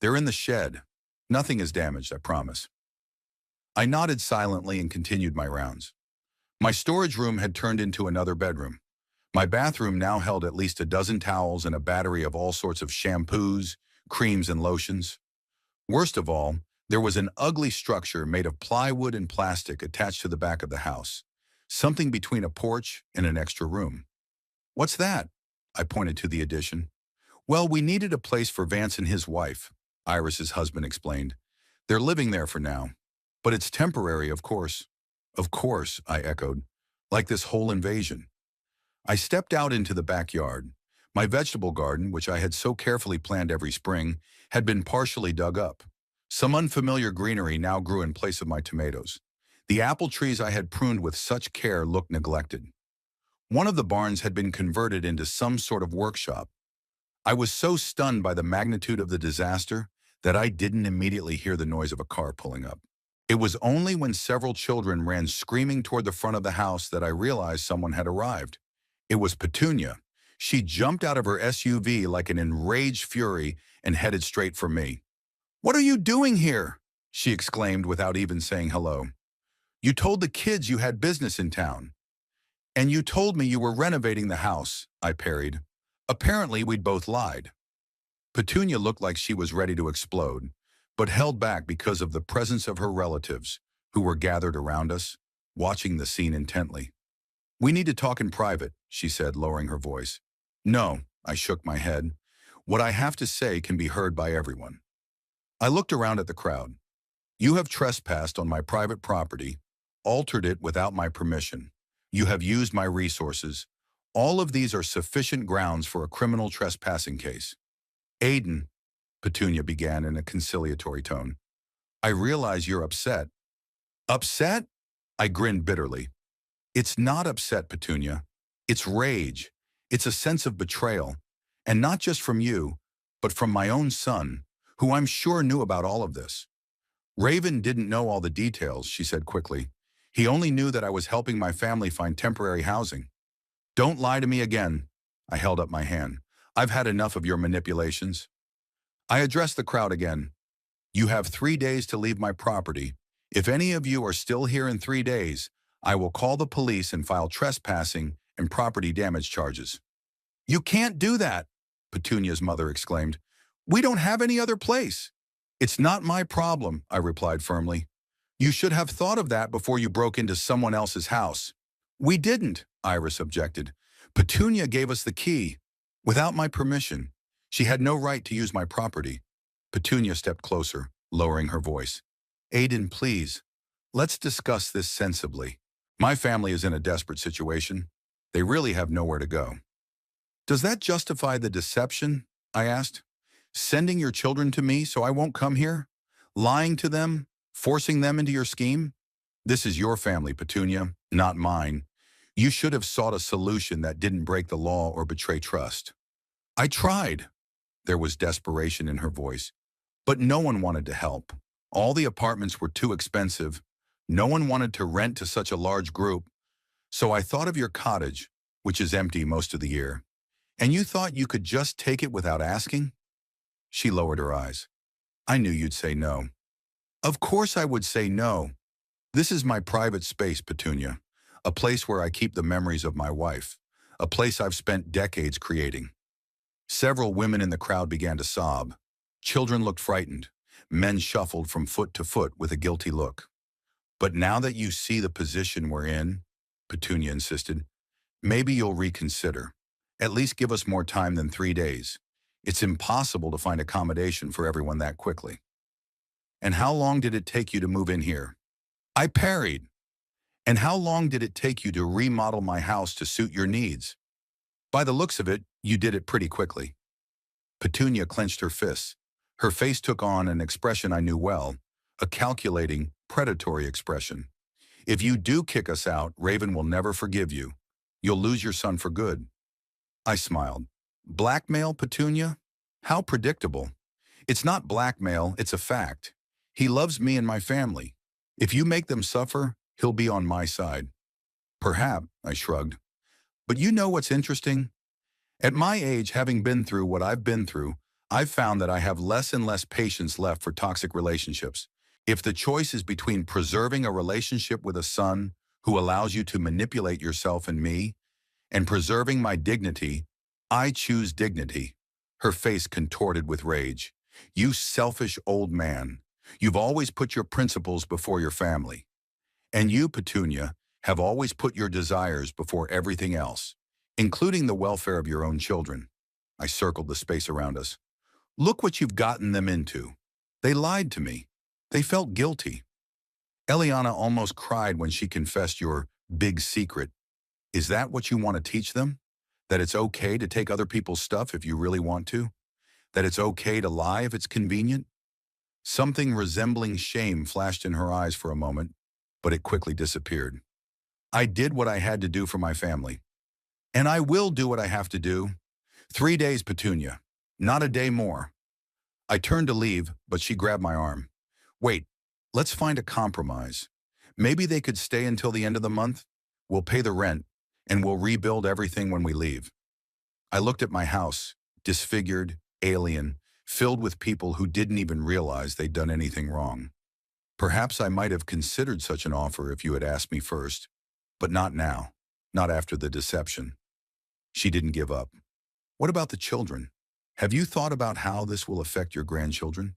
They're in the shed. Nothing is damaged, I promise. I nodded silently and continued my rounds. My storage room had turned into another bedroom. My bathroom now held at least a dozen towels and a battery of all sorts of shampoos, creams, and lotions. Worst of all, there was an ugly structure made of plywood and plastic attached to the back of the house, something between a porch and an extra room. What's that? I pointed to the addition. Well, we needed a place for Vance and his wife, Iris's husband explained. They're living there for now. But it's temporary, of course. Of course, I echoed, like this whole invasion. I stepped out into the backyard. My vegetable garden, which I had so carefully planned every spring, had been partially dug up. Some unfamiliar greenery now grew in place of my tomatoes. The apple trees I had pruned with such care looked neglected. One of the barns had been converted into some sort of workshop. I was so stunned by the magnitude of the disaster that I didn't immediately hear the noise of a car pulling up. It was only when several children ran screaming toward the front of the house that I realized someone had arrived. It was Petunia. She jumped out of her SUV like an enraged fury and headed straight for me. "What are you doing here?" she exclaimed without even saying hello. "You told the kids you had business in town." "And you told me you were renovating the house," I parried. Apparently, we'd both lied. Petunia looked like she was ready to explode, but held back because of the presence of her relatives, who were gathered around us, watching the scene intently. "We need to talk in private," she said, lowering her voice. "No," I shook my head. "What I have to say can be heard by everyone." I looked around at the crowd. "You have trespassed on my private property, altered it without my permission. You have used my resources. All of these are sufficient grounds for a criminal trespassing case." "Aiden," Petunia began in a conciliatory tone, I realize you're upset. Upset? I grinned bitterly. It's not upset, Petunia. It's rage. It's a sense of betrayal. And not just from you, but from my own son, who I'm sure knew about all of this. Raven didn't know all the details, she said quickly. He only knew that I was helping my family find temporary housing. Don't lie to me again. I held up my hand. I've had enough of your manipulations. I addressed the crowd again. You have 3 days to leave my property. If any of you are still here in 3 days, I will call the police and file trespassing and property damage charges. You can't do that, Petunia's mother exclaimed. We don't have any other place. It's not my problem, I replied firmly. You should have thought of that before you broke into someone else's house. We didn't, Iris objected. Petunia gave us the key. Without my permission. She had no right to use my property. Petunia stepped closer, lowering her voice. Aiden, please, let's discuss this sensibly. My family is in a desperate situation. They really have nowhere to go. Does that justify the deception? I asked. Sending your children to me so I won't come here? Lying to them? Forcing them into your scheme? This is your family, Petunia, not mine. You should have sought a solution that didn't break the law or betray trust. I tried. There was desperation in her voice. But no one wanted to help. All the apartments were too expensive. No one wanted to rent to such a large group. So I thought of your cottage, which is empty most of the year. And you thought you could just take it without asking? She lowered her eyes. I knew you'd say no. Of course I would say no. This is my private space, Petunia. A place where I keep the memories of my wife. A place I've spent decades creating. Several women in the crowd began to sob. Children looked frightened. Men shuffled from foot to foot with a guilty look. But now that you see the position we're in, Petunia insisted, maybe you'll reconsider. At least give us more time than 3 days. It's impossible to find accommodation for everyone that quickly. And how long did it take you to move in here? I parried. And how long did it take you to remodel my house to suit your needs? By the looks of it, you did it pretty quickly. Petunia clenched her fists. Her face took on an expression I knew well, a calculating, predatory expression. If you do kick us out, Raven will never forgive you. You'll lose your son for good. I smiled. Blackmail, Petunia? How predictable. It's not blackmail, it's a fact. He loves me and my family. If you make them suffer, he'll be on my side. Perhaps, I shrugged. But you know what's interesting? At my age, having been through what I've been through, I've found that I have less and less patience left for toxic relationships. If the choice is between preserving a relationship with a son who allows you to manipulate yourself and me, and preserving my dignity, I choose dignity. Her face contorted with rage. You selfish old man. You've always put your principles before your family. And you, Petunia, have always put your desires before everything else, including the welfare of your own children. I circled the space around us. Look what you've gotten them into. They lied to me. They felt guilty. Eliana almost cried when she confessed your big secret. Is that what you want to teach them? That it's okay to take other people's stuff if you really want to? That it's okay to lie if it's convenient? Something resembling shame flashed in her eyes for a moment, but it quickly disappeared. I did what I had to do for my family. And I will do what I have to do. 3 days, Petunia. Not a day more. I turned to leave, but she grabbed my arm. Wait, let's find a compromise. Maybe they could stay until the end of the month. We'll pay the rent, and we'll rebuild everything when we leave. I looked at my house, disfigured, alien, filled with people who didn't even realize they'd done anything wrong. Perhaps I might have considered such an offer if you had asked me first, but not now, not after the deception. She didn't give up. What about the children? Have you thought about how this will affect your grandchildren?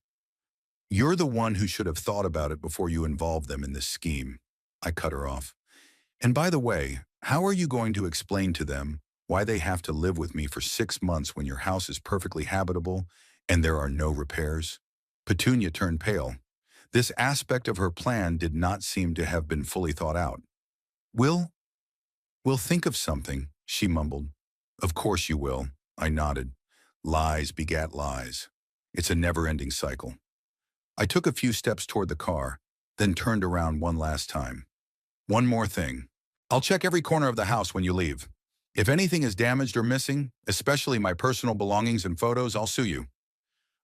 You're the one who should have thought about it before you involved them in this scheme. I cut her off. And by the way, how are you going to explain to them why they have to live with me for 6 months when your house is perfectly habitable and there are no repairs? Petunia turned pale. This aspect of her plan did not seem to have been fully thought out. We'll think of something, she mumbled. Of course you will, I nodded. Lies begat lies. It's a never-ending cycle. I took a few steps toward the car, then turned around one last time. One more thing. I'll check every corner of the house when you leave. If anything is damaged or missing, especially my personal belongings and photos, I'll sue you.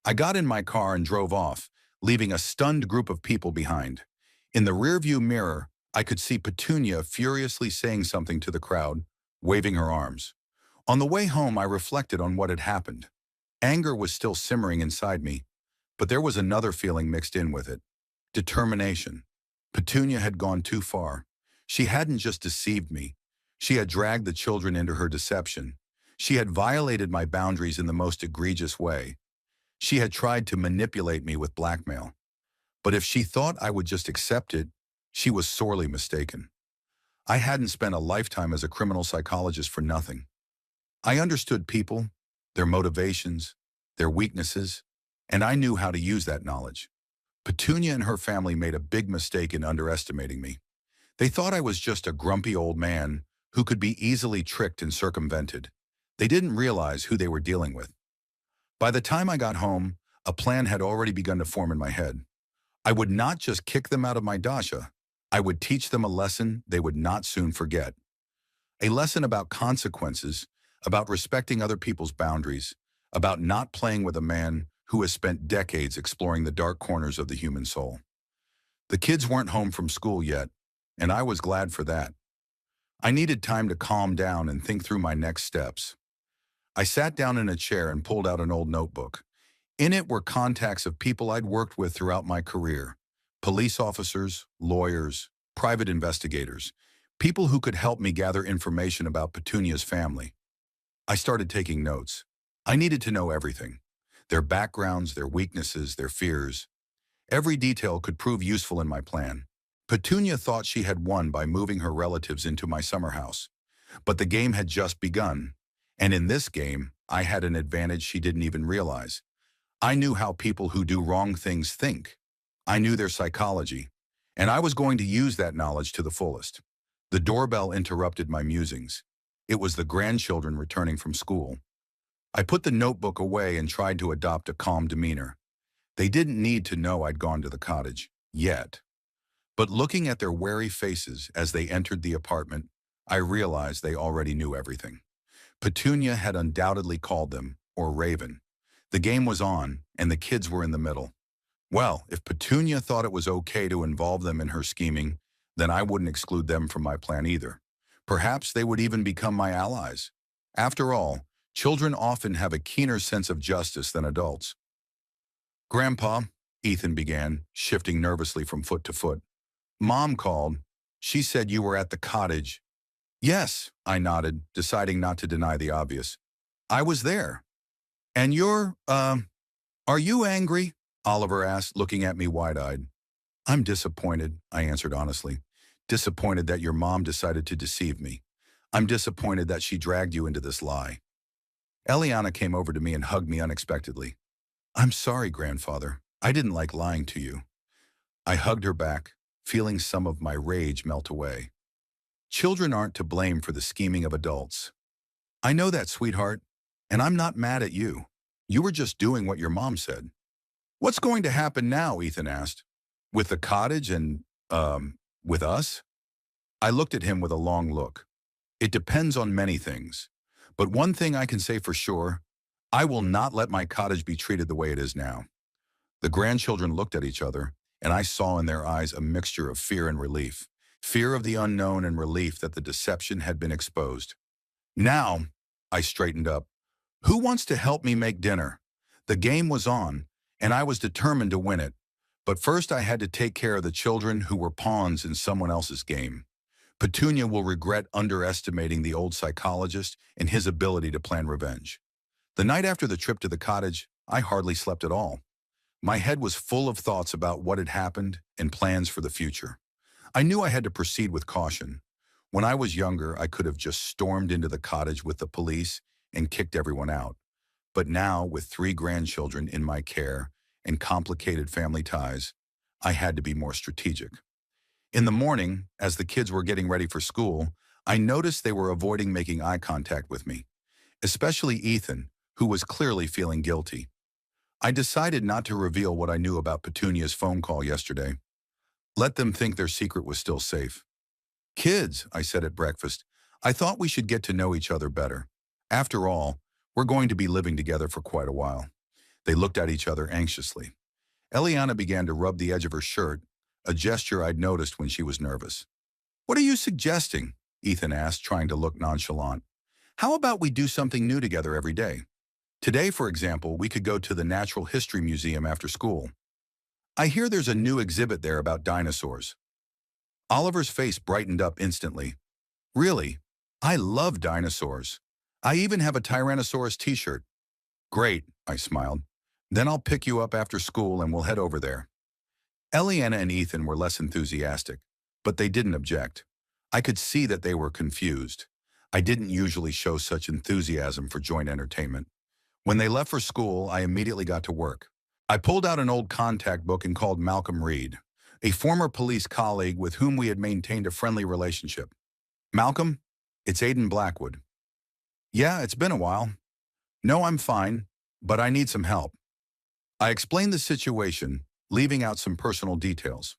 I got in my car and drove off, leaving a stunned group of people behind. In the rearview mirror, I could see Petunia furiously saying something to the crowd, waving her arms. On the way home, I reflected on what had happened. Anger was still simmering inside me, but there was another feeling mixed in with it. Determination. Petunia had gone too far. She hadn't just deceived me. She had dragged the children into her deception. She had violated my boundaries in the most egregious way. She had tried to manipulate me with blackmail. But if she thought I would just accept it, she was sorely mistaken. I hadn't spent a lifetime as a criminal psychologist for nothing. I understood people, their motivations, their weaknesses, and I knew how to use that knowledge. Petunia and her family made a big mistake in underestimating me. They thought I was just a grumpy old man who could be easily tricked and circumvented. They didn't realize who they were dealing with. By the time I got home, a plan had already begun to form in my head. I would not just kick them out of my dacha. I would teach them a lesson they would not soon forget. A lesson about consequences, about respecting other people's boundaries, about not playing with a man who has spent decades exploring the dark corners of the human soul. The kids weren't home from school yet, and I was glad for that. I needed time to calm down and think through my next steps. I sat down in a chair and pulled out an old notebook. In it were contacts of people I'd worked with throughout my career. Police officers, lawyers, private investigators, people who could help me gather information about Petunia's family. I started taking notes. I needed to know everything. Their backgrounds, their weaknesses, their fears. Every detail could prove useful in my plan. Petunia thought she had won by moving her relatives into my summer house. But the game had just begun. And in this game, I had an advantage she didn't even realize. I knew how people who do wrong things think. I knew their psychology. And I was going to use that knowledge to the fullest. The doorbell interrupted my musings. It was the grandchildren returning from school. I put the notebook away and tried to adopt a calm demeanor. They didn't need to know I'd gone to the cottage, yet. But looking at their wary faces as they entered the apartment, I realized they already knew everything. Petunia had undoubtedly called them, or Raven. The game was on, and the kids were in the middle. Well, if Petunia thought it was okay to involve them in her scheming, then I wouldn't exclude them from my plan either. Perhaps they would even become my allies. After all, children often have a keener sense of justice than adults. "Grandpa," Ethan began, shifting nervously from foot to foot. "Mom called. She said you were at the cottage." "Yes," I nodded, deciding not to deny the obvious. "I was there." "And are you angry?" Oliver asked, looking at me wide-eyed. "I'm disappointed," I answered honestly. "Disappointed that your mom decided to deceive me. I'm disappointed that she dragged you into this lie." Eliana came over to me and hugged me unexpectedly. "I'm sorry, grandfather. I didn't like lying to you." I hugged her back, feeling some of my rage melt away. Children aren't to blame for the scheming of adults. "I know that, sweetheart, and I'm not mad at you. You were just doing what your mom said." "What's going to happen now?" Ethan asked. "With the cottage and, with us?" I looked at him with a long look. "It depends on many things. But one thing I can say for sure, I will not let my cottage be treated the way it is now." The grandchildren looked at each other, and I saw in their eyes a mixture of fear and relief. Fear of the unknown and relief that the deception had been exposed. "Now," I straightened up, "who wants to help me make dinner?" The game was on, and I was determined to win it. But first I had to take care of the children who were pawns in someone else's game. Petunia will regret underestimating the old psychologist and his ability to plan revenge. The night after the trip to the cottage, I hardly slept at all. My head was full of thoughts about what had happened and plans for the future. I knew I had to proceed with caution. When I was younger, I could have just stormed into the cottage with the police and kicked everyone out. But now, with 3 grandchildren in my care and complicated family ties, I had to be more strategic. In the morning, as the kids were getting ready for school, I noticed they were avoiding making eye contact with me, especially Ethan, who was clearly feeling guilty. I decided not to reveal what I knew about Petunia's phone call yesterday. Let them think their secret was still safe. Kids, I said at breakfast, I thought we should get to know each other better. After all, we're going to be living together for quite a while. They looked at each other anxiously. Eliana began to rub the edge of her shirt, a gesture I'd noticed when she was nervous. What are you suggesting? Ethan asked, trying to look nonchalant. How about we do something new together every day? Today, for example, we could go to the Natural History Museum after school. I hear there's a new exhibit there about dinosaurs. Oliver's face brightened up instantly. Really? I love dinosaurs. I even have a Tyrannosaurus t-shirt. Great, I smiled. Then I'll pick you up after school and we'll head over there. Eliana and Ethan were less enthusiastic, but they didn't object. I could see that they were confused. I didn't usually show such enthusiasm for joint entertainment. When they left for school, I immediately got to work. I pulled out an old contact book and called Malcolm Reed, a former police colleague with whom we had maintained a friendly relationship. Malcolm, it's Aiden Blackwood. Yeah, it's been a while. No, I'm fine, but I need some help. I explained the situation, leaving out some personal details.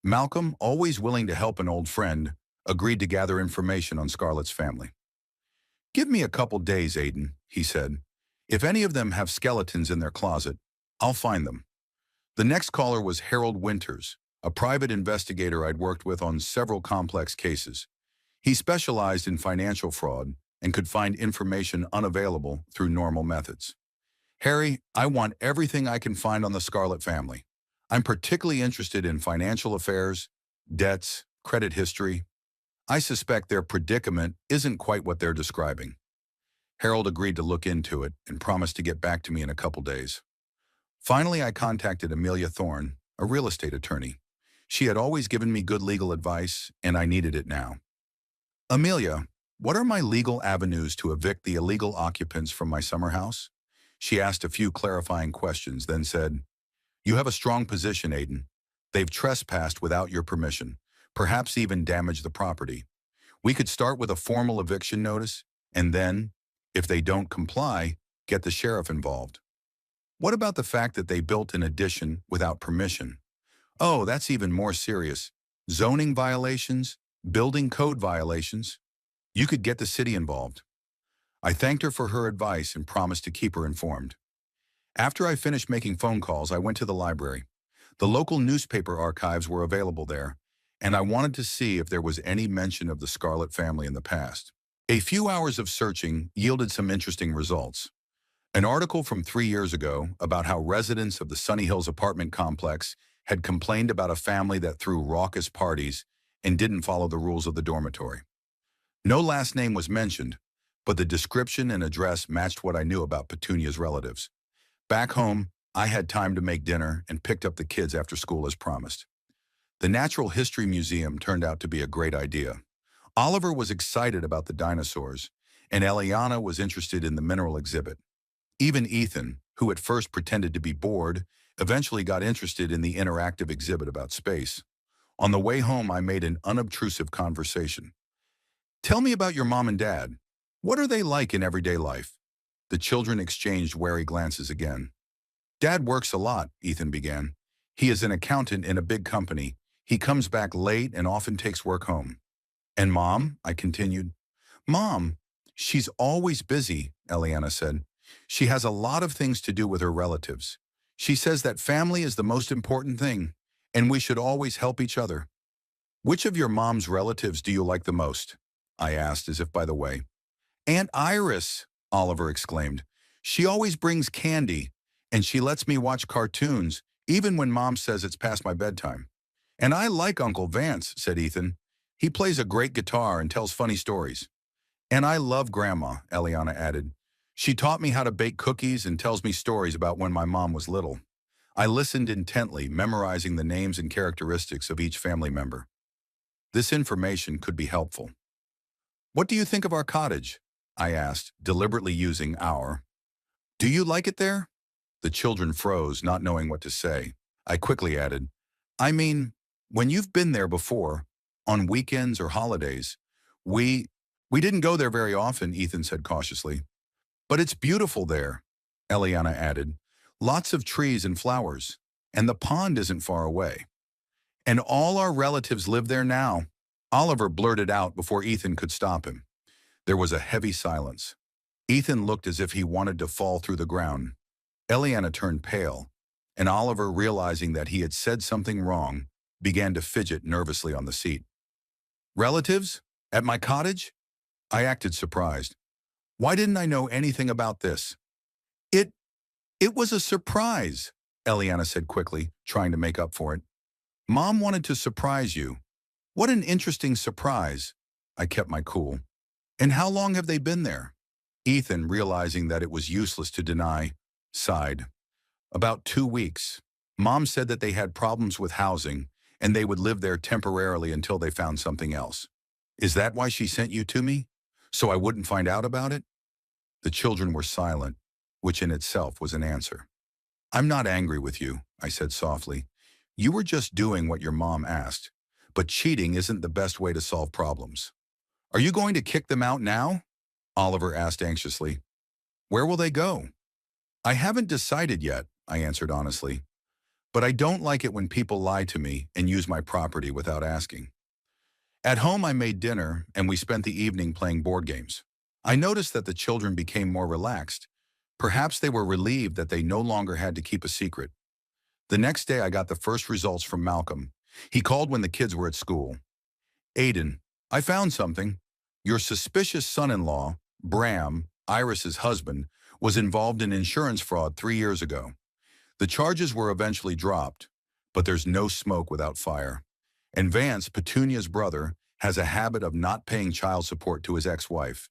Malcolm, always willing to help an old friend, agreed to gather information on Scarlett's family. Give me a couple days, Aiden, he said. If any of them have skeletons in their closet, I'll find them. The next caller was Harold Winters, a private investigator I'd worked with on several complex cases. He specialized in financial fraud and could find information unavailable through normal methods. Harry, I want everything I can find on the Scarlett family. I'm particularly interested in financial affairs, debts, credit history. I suspect their predicament isn't quite what they're describing. Harold agreed to look into it and promised to get back to me in a couple days. Finally, I contacted Amelia Thorne, a real estate attorney. She had always given me good legal advice, and I needed it now. Amelia, what are my legal avenues to evict the illegal occupants from my summer house? She asked a few clarifying questions, then said, You have a strong position, Aiden. They've trespassed without your permission, perhaps even damaged the property. We could start with a formal eviction notice, and then, if they don't comply, get the sheriff involved. What about the fact that they built an addition without permission? Oh, that's even more serious. Zoning violations, building code violations. You could get the city involved. I thanked her for her advice and promised to keep her informed. After I finished making phone calls, I went to the library. The local newspaper archives were available there, and I wanted to see if there was any mention of the Scarlett family in the past. A few hours of searching yielded some interesting results. An article from 3 years ago about how residents of the Sunny Hills apartment complex had complained about a family that threw raucous parties and didn't follow the rules of the dormitory. No last name was mentioned, but the description and address matched what I knew about Petunia's relatives. Back home, I had time to make dinner and picked up the kids after school as promised. The Natural History Museum turned out to be a great idea. Oliver was excited about the dinosaurs, and Eliana was interested in the mineral exhibit. Even Ethan, who at first pretended to be bored, eventually got interested in the interactive exhibit about space. On the way home, I made an unobtrusive conversation. Tell me about your mom and dad. What are they like in everyday life? The children exchanged wary glances again. Dad works a lot, Ethan began. He is an accountant in a big company. He comes back late and often takes work home. And Mom? I continued. Mom, she's always busy, Eliana said. She has a lot of things to do with her relatives. She says that family is the most important thing, and we should always help each other. Which of your mom's relatives do you like the most? I asked, as if by the way. Aunt Iris, Oliver exclaimed. She always brings candy, and she lets me watch cartoons, even when Mom says it's past my bedtime. And I like Uncle Vance, said Ethan. He plays a great guitar and tells funny stories. And I love Grandma, Eliana added. She taught me how to bake cookies and tells me stories about when my mom was little. I listened intently, memorizing the names and characteristics of each family member. This information could be helpful. What do you think of our cottage? I asked, deliberately using our. Do you like it there? The children froze, not knowing what to say. I quickly added, I mean, when you've been there before, on weekends or holidays, we didn't go there very often, Ethan said cautiously. But it's beautiful there, Eliana added. Lots of trees and flowers. And the pond isn't far away. And all our relatives live there now. Oliver blurted out before Ethan could stop him. There was a heavy silence. Ethan looked as if he wanted to fall through the ground. Eliana turned pale, and Oliver, realizing that he had said something wrong, began to fidget nervously on the seat. Relatives? At my cottage? I acted surprised. Why didn't I know anything about this? It, it was a surprise, Eliana said quickly, trying to make up for it. Mom wanted to surprise you. What an interesting surprise. I kept my cool. And how long have they been there? Ethan, realizing that it was useless to deny, sighed. About 2 weeks. Mom said that they had problems with housing, and they would live there temporarily until they found something else. Is that why she sent you to me? So I wouldn't find out about it? The children were silent, which in itself was an answer. I'm not angry with you, I said softly. You were just doing what your mom asked. But cheating isn't the best way to solve problems. Are you going to kick them out now? Oliver asked anxiously. Where will they go? I haven't decided yet, I answered honestly. But I don't like it when people lie to me and use my property without asking. At home I made dinner and we spent the evening playing board games. I noticed that the children became more relaxed. Perhaps they were relieved that they no longer had to keep a secret. The next day I got the first results from Malcolm. He called when the kids were at school. Aiden, I found something. Your suspicious son-in-law, Bram, Iris's husband, was involved in insurance fraud 3 years ago. The charges were eventually dropped, but there's no smoke without fire. And Vance, Petunia's brother, has a habit of not paying child support to his ex-wife.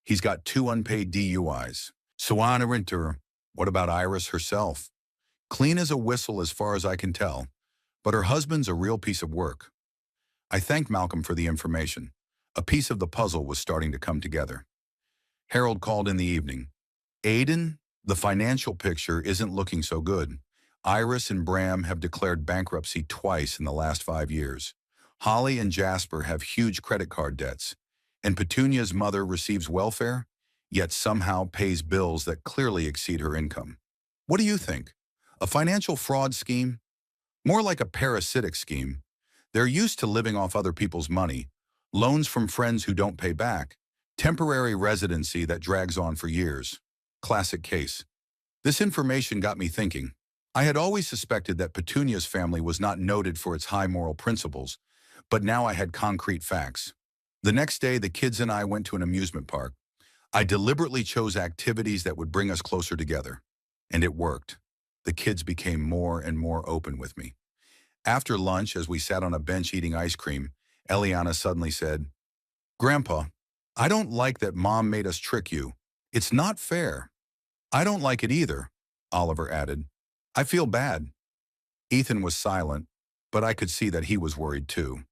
He's got 2 unpaid DUIs. So on a winter, what about Iris herself? Clean as a whistle as far as I can tell, but her husband's a real piece of work. I thanked Malcolm for the information. A piece of the puzzle was starting to come together. Harold called in the evening. Aiden, the financial picture isn't looking so good. Iris and Bram have declared bankruptcy twice in the last 5 years. Holly and Jasper have huge credit card debts. And Petunia's mother receives welfare, yet somehow pays bills that clearly exceed her income. What do you think? A financial fraud scheme? More like a parasitic scheme. They're used to living off other people's money, loans from friends who don't pay back, temporary residency that drags on for years. Classic case. This information got me thinking. I had always suspected that Petunia's family was not noted for its high moral principles, but now I had concrete facts. The next day, the kids and I went to an amusement park. I deliberately chose activities that would bring us closer together. And it worked. The kids became more and more open with me. After lunch, as we sat on a bench eating ice cream, Eliana suddenly said, Grandpa, I don't like that Mom made us trick you. It's not fair. I don't like it either, Oliver added. I feel bad. Ethan was silent, but I could see that he was worried too.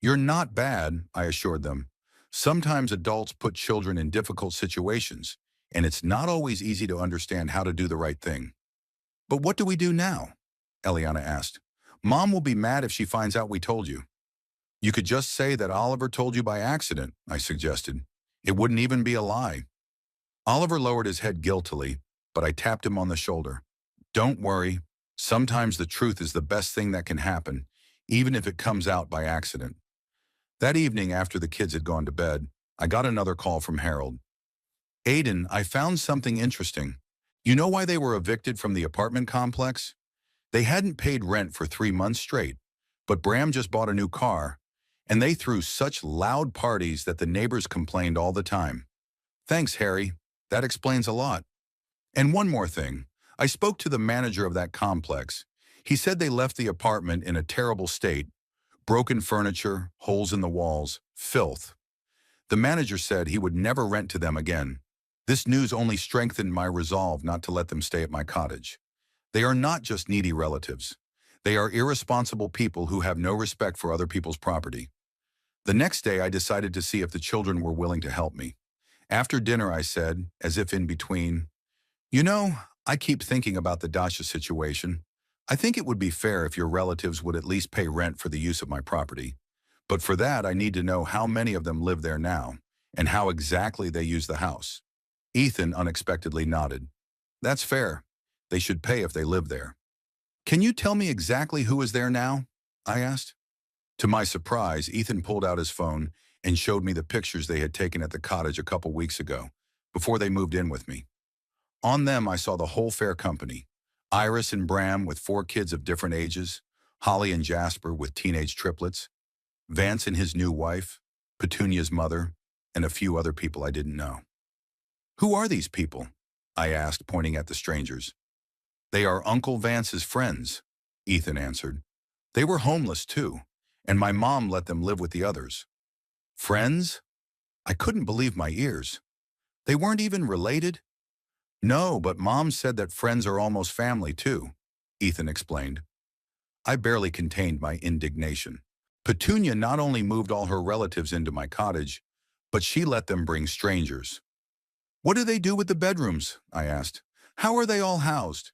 You're not bad, I assured them. Sometimes adults put children in difficult situations, and it's not always easy to understand how to do the right thing. But what do we do now? Eliana asked. Mom will be mad if she finds out we told you. You could just say that Oliver told you by accident, I suggested. It wouldn't even be a lie. Oliver lowered his head guiltily, but I tapped him on the shoulder. Don't worry. Sometimes the truth is the best thing that can happen, even if it comes out by accident. That evening, after the kids had gone to bed, I got another call from Harold. Aiden, I found something interesting. You know why they were evicted from the apartment complex? They hadn't paid rent for 3 months straight, but Bram just bought a new car, and they threw such loud parties that the neighbors complained all the time. Thanks, Harry. That explains a lot. And one more thing. I spoke to the manager of that complex. He said they left the apartment in a terrible state. Broken furniture, holes in the walls, filth. The manager said he would never rent to them again. This news only strengthened my resolve not to let them stay at my cottage. They are not just needy relatives. They are irresponsible people who have no respect for other people's property. The next day, I decided to see if the children were willing to help me. After dinner, I said, as if in between, You know, I keep thinking about the Dacha situation. I think it would be fair if your relatives would at least pay rent for the use of my property. But for that, I need to know how many of them live there now, and how exactly they use the house. Ethan unexpectedly nodded. That's fair. They should pay if they live there. Can you tell me exactly who is there now? I asked. To my surprise, Ethan pulled out his phone and showed me the pictures they had taken at the cottage a couple weeks ago, before they moved in with me. On them, I saw the whole fair company. Iris and Bram with 4 kids of different ages, Holly and Jasper with teenage triplets, Vance and his new wife, Petunia's mother, and a few other people I didn't know. Who are these people? I asked, pointing at the strangers. They are Uncle Vance's friends, Ethan answered. They were homeless too, and my mom let them live with the others. Friends? I couldn't believe my ears. They weren't even related? No, but Mom said that friends are almost family too, Ethan explained. I barely contained my indignation. Petunia not only moved all her relatives into my cottage, but she let them bring strangers. What do they do with the bedrooms? I asked. How are they all housed?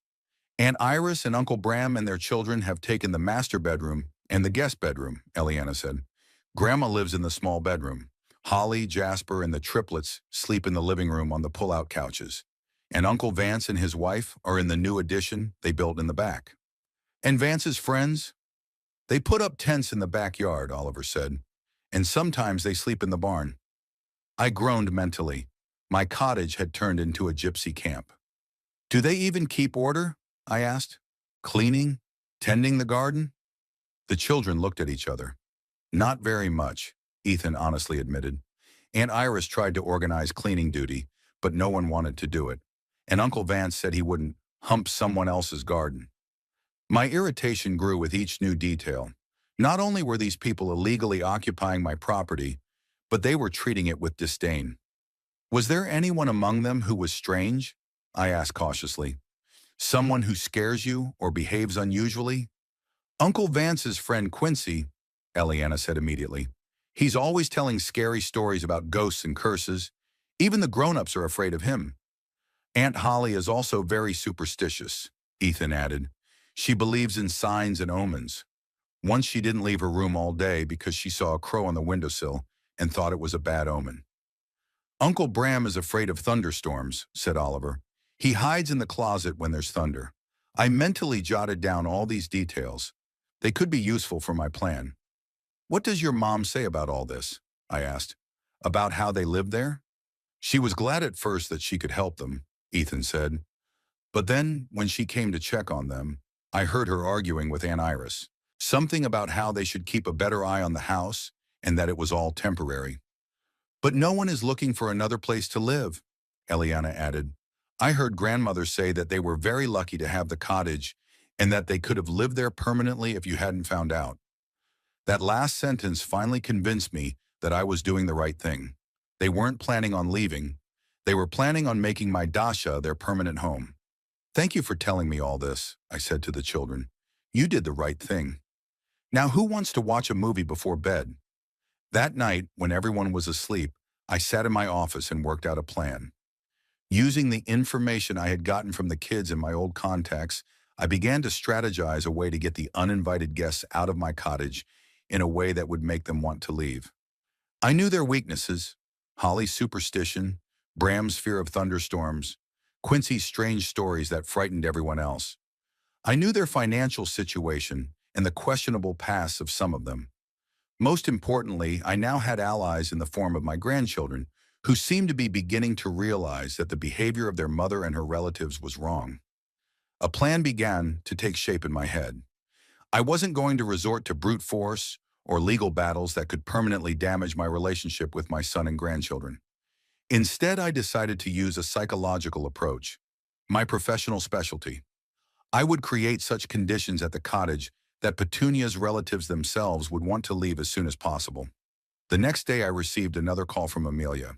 Aunt Iris and Uncle Bram and their children have taken the master bedroom and the guest bedroom, Eliana said. Grandma lives in the small bedroom. Holly, Jasper, and the triplets sleep in the living room on the pull-out couches. And Uncle Vance and his wife are in the new addition they built in the back. And Vance's friends? They put up tents in the backyard, Oliver said. And sometimes they sleep in the barn. I groaned mentally. My cottage had turned into a gypsy camp. Do they even keep order? I asked. Cleaning? Tending the garden? The children looked at each other. Not very much, Ethan honestly admitted. Aunt Iris tried to organize cleaning duty, but no one wanted to do it. And Uncle Vance said he wouldn't hump someone else's garden. My irritation grew with each new detail. Not only were these people illegally occupying my property, but they were treating it with disdain. Was there anyone among them who was strange? I asked cautiously. Someone who scares you or behaves unusually? Uncle Vance's friend Quincy, Eliana said immediately. He's always telling scary stories about ghosts and curses. Even the grown-ups are afraid of him. Aunt Holly is also very superstitious, Ethan added. She believes in signs and omens. Once she didn't leave her room all day because she saw a crow on the windowsill and thought it was a bad omen. Uncle Bram is afraid of thunderstorms, said Oliver. He hides in the closet when there's thunder. I mentally jotted down all these details. They could be useful for my plan. What does your mom say about all this? I asked. About how they live there? She was glad at first that she could help them, Ethan said. But then, when she came to check on them, I heard her arguing with Aunt Iris. Something about how they should keep a better eye on the house and that it was all temporary. But no one is looking for another place to live, Eliana added. I heard grandmother say that they were very lucky to have the cottage and that they could have lived there permanently if you hadn't found out. That last sentence finally convinced me that I was doing the right thing. They weren't planning on leaving. They were planning on making my Dacha their permanent home. Thank you for telling me all this, I said to the children. You did the right thing. Now who wants to watch a movie before bed? That night, when everyone was asleep, I sat in my office and worked out a plan. Using the information I had gotten from the kids and my old contacts, I began to strategize a way to get the uninvited guests out of my cottage in a way that would make them want to leave. I knew their weaknesses: Holly's superstition, Bram's fear of thunderstorms, Quincy's strange stories that frightened everyone else. I knew their financial situation and the questionable past of some of them. Most importantly, I now had allies in the form of my grandchildren, who seemed to be beginning to realize that the behavior of their mother and her relatives was wrong. A plan began to take shape in my head. I wasn't going to resort to brute force or legal battles that could permanently damage my relationship with my son and grandchildren. Instead, I decided to use a psychological approach, my professional specialty. I would create such conditions at the cottage that Petunia's relatives themselves would want to leave as soon as possible. The next day, I received another call from Amelia.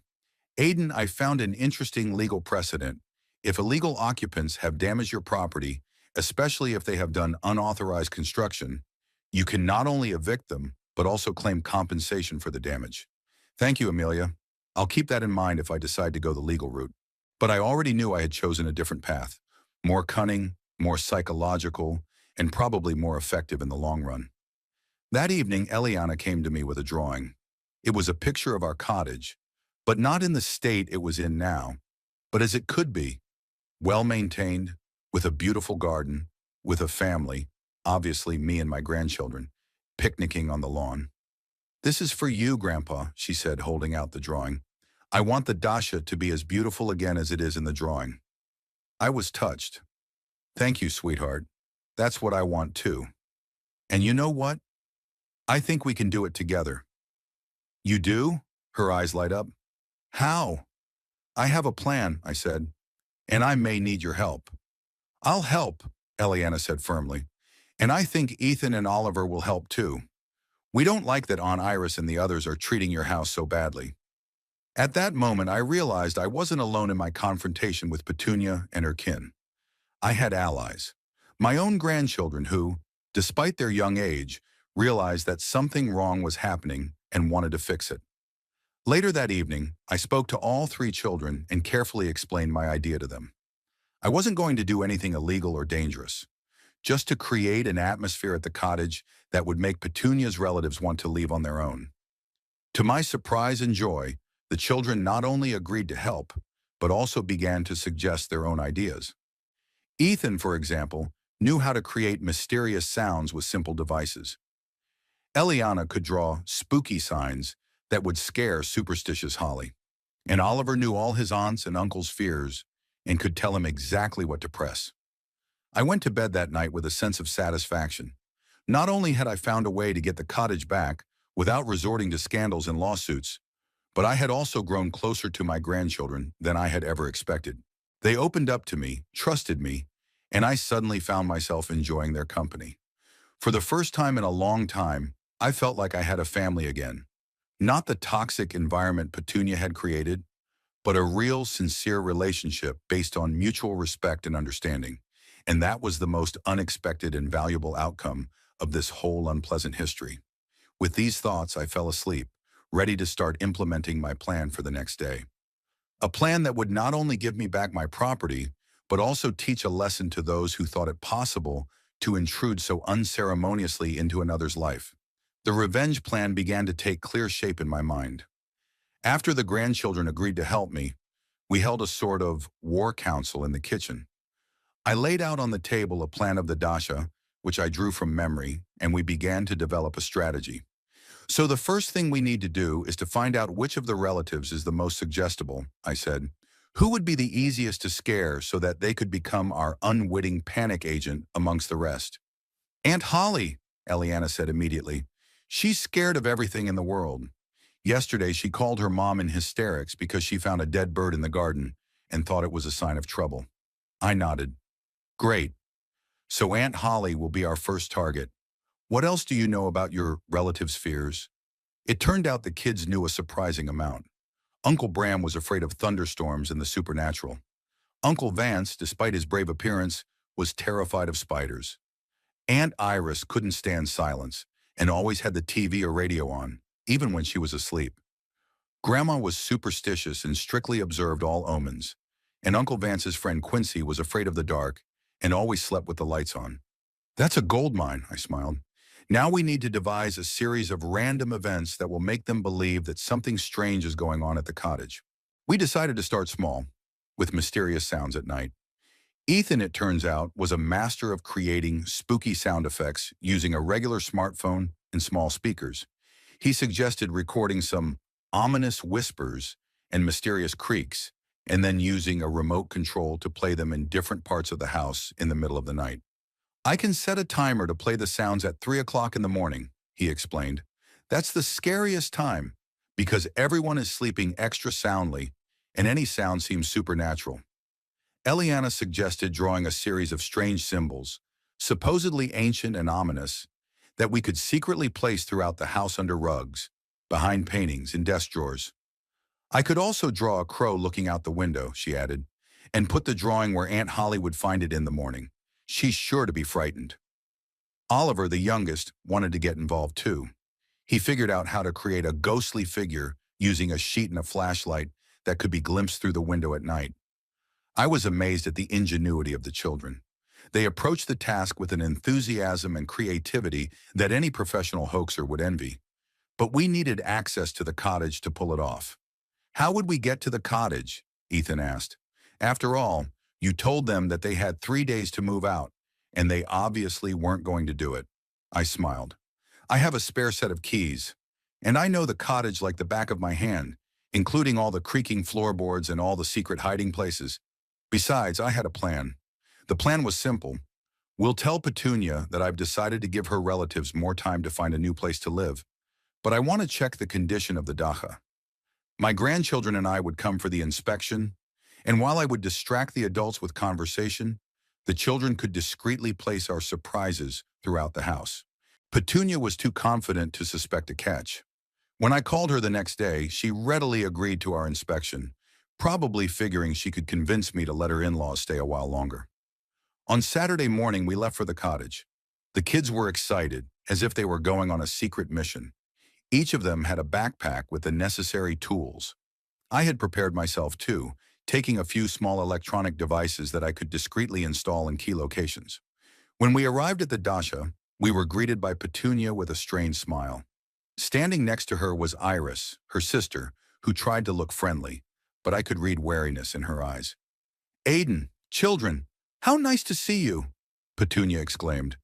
Aiden, I found an interesting legal precedent. If illegal occupants have damaged your property, especially if they have done unauthorized construction, you can not only evict them, but also claim compensation for the damage. Thank you, Amelia. I'll keep that in mind if I decide to go the legal route. But I already knew I had chosen a different path. More cunning, more psychological, and probably more effective in the long run. That evening, Eliana came to me with a drawing. It was a picture of our cottage, but not in the state it was in now, but as it could be: well-maintained, with a beautiful garden, with a family, obviously me and my grandchildren, picnicking on the lawn. "This is for you, Grandpa," she said, holding out the drawing. "I want the Dacha to be as beautiful again as it is in the drawing." I was touched. "Thank you, sweetheart. That's what I want too. And you know what? I think we can do it together." "You do?" Her eyes light up. "How?" "I have a plan," I said, "and I may need your help." "I'll help," Eliana said firmly. "And I think Ethan and Oliver will help too. We don't like that Aunt Iris and the others are treating your house so badly." At that moment, I realized I wasn't alone in my confrontation with Petunia and her kin. I had allies. My own grandchildren who, despite their young age, realized that something wrong was happening and wanted to fix it. Later that evening, I spoke to all three children and carefully explained my idea to them. I wasn't going to do anything illegal or dangerous, just to create an atmosphere at the cottage that would make Petunia's relatives want to leave on their own. To my surprise and joy, the children not only agreed to help, but also began to suggest their own ideas. Ethan, for example, knew how to create mysterious sounds with simple devices. Eliana could draw spooky signs that would scare superstitious Holly. And Oliver knew all his aunts and uncles' fears and could tell him exactly what to press. I went to bed that night with a sense of satisfaction. Not only had I found a way to get the cottage back without resorting to scandals and lawsuits, but I had also grown closer to my grandchildren than I had ever expected. They opened up to me, trusted me, and I suddenly found myself enjoying their company. For the first time in a long time, I felt like I had a family again. Not the toxic environment Petunia had created, but a real, sincere relationship based on mutual respect and understanding. And that was the most unexpected and valuable outcome of this whole unpleasant history. With these thoughts, I fell asleep, ready to start implementing my plan for the next day. A plan that would not only give me back my property, but also teach a lesson to those who thought it possible to intrude so unceremoniously into another's life. The revenge plan began to take clear shape in my mind. After the grandchildren agreed to help me, we held a sort of war council in the kitchen. I laid out on the table a plan of the Dacha, which I drew from memory, and we began to develop a strategy. "So the first thing we need to do is to find out which of the relatives is the most suggestible," I said. "Who would be the easiest to scare so that they could become our unwitting panic agent amongst the rest?" "Aunt Holly," Eliana said immediately. "She's scared of everything in the world. Yesterday, she called her mom in hysterics because she found a dead bird in the garden and thought it was a sign of trouble." I nodded. "Great. So Aunt Holly will be our first target. What else do you know about your relatives' fears?" It turned out the kids knew a surprising amount. Uncle Bram was afraid of thunderstorms and the supernatural. Uncle Vance, despite his brave appearance, was terrified of spiders. Aunt Iris couldn't stand silence and always had the TV or radio on, even when she was asleep. Grandma was superstitious and strictly observed all omens. And Uncle Vance's friend Quincy was afraid of the dark and always slept with the lights on. "That's a gold mine," I smiled. "Now we need to devise a series of random events that will make them believe that something strange is going on at the cottage." We decided to start small, with mysterious sounds at night. Ethan, it turns out, was a master of creating spooky sound effects using a regular smartphone and small speakers. He suggested recording some ominous whispers and mysterious creaks, and then using a remote control to play them in different parts of the house in the middle of the night. "I can set a timer to play the sounds at 3 o'clock in the morning," he explained. "That's the scariest time, because everyone is sleeping extra soundly, and any sound seems supernatural." Eliana suggested drawing a series of strange symbols, supposedly ancient and ominous, that we could secretly place throughout the house under rugs, behind paintings, and desk drawers. "I could also draw a crow looking out the window," she added, "and put the drawing where Aunt Holly would find it in the morning. She's sure to be frightened." Oliver, the youngest, wanted to get involved too. He figured out how to create a ghostly figure using a sheet and a flashlight that could be glimpsed through the window at night. I was amazed at the ingenuity of the children. They approached the task with an enthusiasm and creativity that any professional hoaxer would envy. But we needed access to the cottage to pull it off. "How would we get to the cottage?" Ethan asked. "After all, You told them that they had 3 days to move out, and they obviously weren't going to do it. I smiled. I have a spare set of keys, and I know the cottage like the back of my hand, including all the creaking floorboards and all the secret hiding places. Besides, I had a plan. The plan was simple. We'll tell Petunia that I've decided to give her relatives more time to find a new place to live, but I want to check the condition of the Dacha. My grandchildren and I would come for the inspection, and while I would distract the adults with conversation, the children could discreetly place our surprises throughout the house. Petunia was too confident to suspect a catch. When I called her the next day, she readily agreed to our inspection, probably figuring she could convince me to let her in-laws stay a while longer. On Saturday morning, we left for the cottage. The kids were excited, as if they were going on a secret mission. Each of them had a backpack with the necessary tools. I had prepared myself too, taking a few small electronic devices that I could discreetly install in key locations. When we arrived at the Dacha, we were greeted by Petunia with a strained smile. Standing next to her was Iris, her sister, who tried to look friendly, but I could read wariness in her eyes. "Aiden, children, how nice to see you," Petunia exclaimed.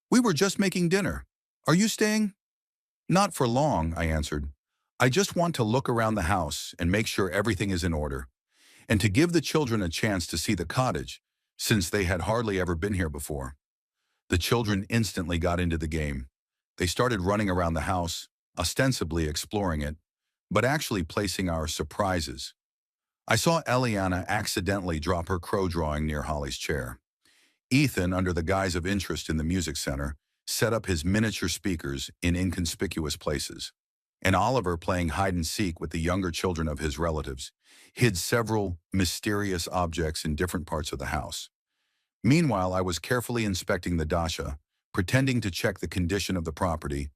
"We were just making dinner. Are you staying?" "Not for long," I answered. "I just want to look around the house and make sure everything is in order, and to give the children a chance to see the cottage, since they had hardly ever been here before." The children instantly got into the game. They started running around the house, ostensibly exploring it, but actually placing our surprises. I saw Eliana accidentally drop her crow drawing near Holly's chair. Ethan, under the guise of interest in the music center, set up his miniature speakers in inconspicuous places. And Oliver, playing hide-and-seek with the younger children of his relatives, hid several mysterious objects in different parts of the house. Meanwhile, I was carefully inspecting the Dacha, pretending to check the condition of the property,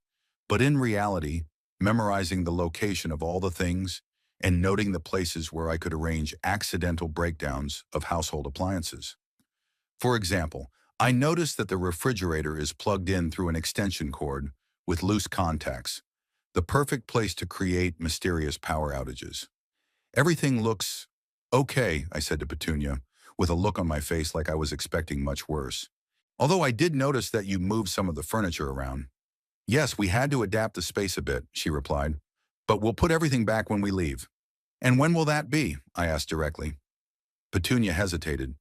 but in reality, memorizing the location of all the things and noting the places where I could arrange accidental breakdowns of household appliances. For example, I noticed that the refrigerator is plugged in through an extension cord with loose contacts, the perfect place to create mysterious power outages. "Everything looks okay," I said to Petunia, with a look on my face like I was expecting much worse. "Although I did notice that you moved some of the furniture around." "Yes, we had to adapt the space a bit," she replied. "But we'll put everything back when we leave." "And when will that be?" I asked directly. Petunia hesitated.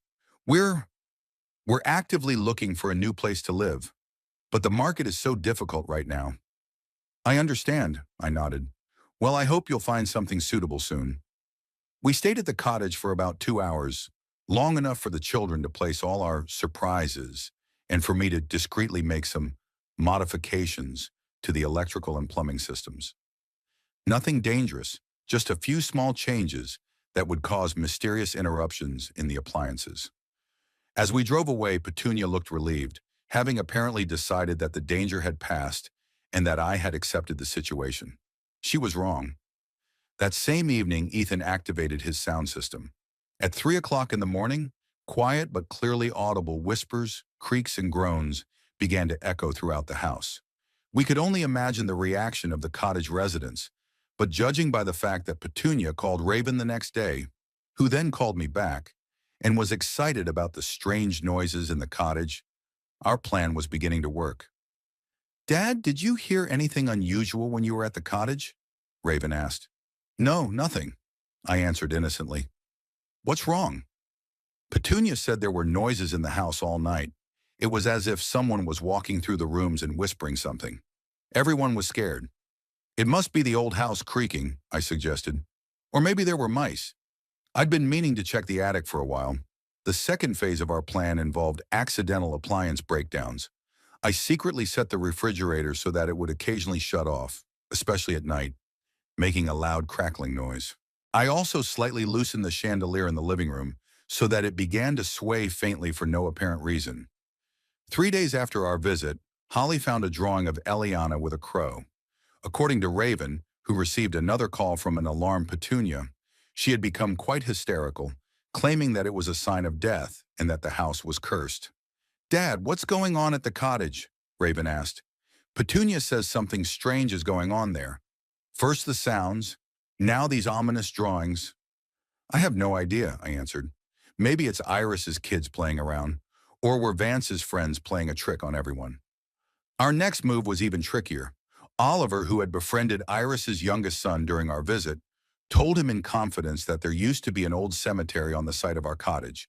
We're actively looking for a new place to live, but the market is so difficult right now." "I understand," I nodded. "Well, I hope you'll find something suitable soon." We stayed at the cottage for about 2 hours, long enough for the children to place all our surprises and for me to discreetly make some modifications to the electrical and plumbing systems. Nothing dangerous, just a few small changes that would cause mysterious interruptions in the appliances. As we drove away, Petunia looked relieved, having apparently decided that the danger had passed and that I had accepted the situation. She was wrong. That same evening, Ethan activated his sound system. At 3 o'clock in the morning, quiet but clearly audible whispers, creaks, and groans began to echo throughout the house. We could only imagine the reaction of the cottage residents, but judging by the fact that Petunia called Raven the next day, who then called me back, and was excited about the strange noises in the cottage, our plan was beginning to work. "Dad, did you hear anything unusual when you were at the cottage?" Raven asked. "No, nothing," I answered innocently. "What's wrong?" Petunia said there were noises in the house all night. It was as if someone was walking through the rooms and whispering something. Everyone was scared. "It must be the old house creaking," I suggested. "Or maybe there were mice." I'd been meaning to check the attic for a while. The second phase of our plan involved accidental appliance breakdowns. I secretly set the refrigerator so that it would occasionally shut off, especially at night, making a loud crackling noise. I also slightly loosened the chandelier in the living room so that it began to sway faintly for no apparent reason. 3 days after our visit, Holly found a drawing of Eliana with a crow. According to Raven, who received another call from an alarmed Petunia, she had become quite hysterical, claiming that it was a sign of death and that the house was cursed. "Dad, what's going on at the cottage?" Raven asked. "Petunia says something strange is going on there. First the sounds, now these ominous drawings." "I have no idea," I answered. Maybe it's Iris's kids playing around, or were Vance's friends playing a trick on everyone. Our next move was even trickier. Oliver, who had befriended Iris's youngest son during our visit, told him in confidence that there used to be an old cemetery on the site of our cottage,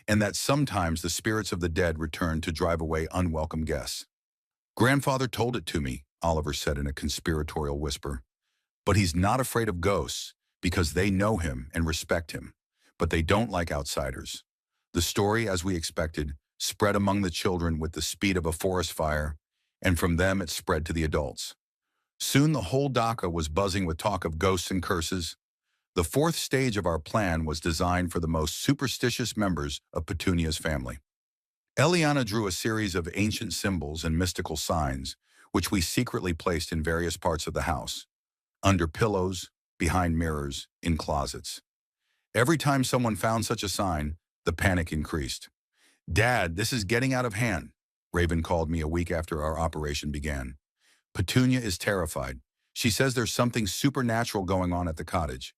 and that sometimes the spirits of the dead returned to drive away unwelcome guests. "Grandfather told it to me," Oliver said in a conspiratorial whisper. "But he's not afraid of ghosts because they know him and respect him, but they don't like outsiders." The story, as we expected, spread among the children with the speed of a forest fire, and from them it spread to the adults. Soon the whole Dacha was buzzing with talk of ghosts and curses. The fourth stage of our plan was designed for the most superstitious members of Petunia's family. Eliana drew a series of ancient symbols and mystical signs, which we secretly placed in various parts of the house, under pillows, behind mirrors, in closets. Every time someone found such a sign, the panic increased. "Dad, this is getting out of hand," Raven called me a week after our operation began. "Petunia is terrified. She says there's something supernatural going on at the cottage.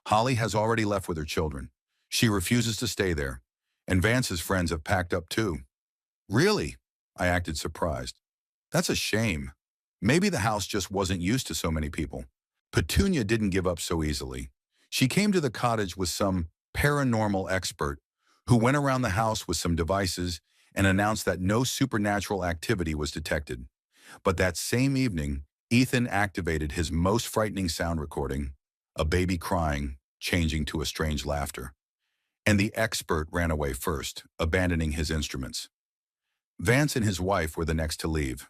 Holly has already left with her children. She refuses to stay there. And Vance's friends have packed up too." "Really?" I acted surprised. "That's a shame. Maybe the house just wasn't used to so many people." Petunia didn't give up so easily. She came to the cottage with some paranormal expert who went around the house with some devices and announced that no supernatural activity was detected. But that same evening, Ethan activated his most frightening sound recording, a baby crying, changing to a strange laughter. And the expert ran away first, abandoning his instruments. Vance and his wife were the next to leave.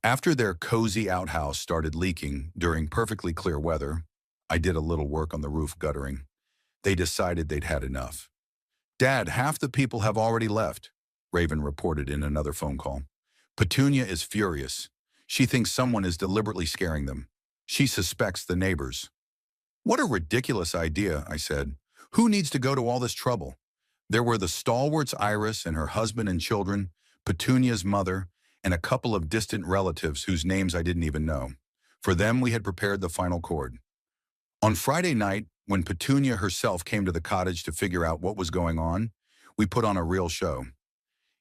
After their cozy outhouse started leaking during perfectly clear weather, I did a little work on the roof guttering. They decided they'd had enough. "Dad, half the people have already left," Raven reported in another phone call. "Petunia is furious. She thinks someone is deliberately scaring them. She suspects the neighbors." "What a ridiculous idea," I said. "Who needs to go to all this trouble?" There were the stalwarts Iris and her husband and children, Petunia's mother, and a couple of distant relatives whose names I didn't even know. For them, we had prepared the final chord. On Friday night, when Petunia herself came to the cottage to figure out what was going on, we put on a real show.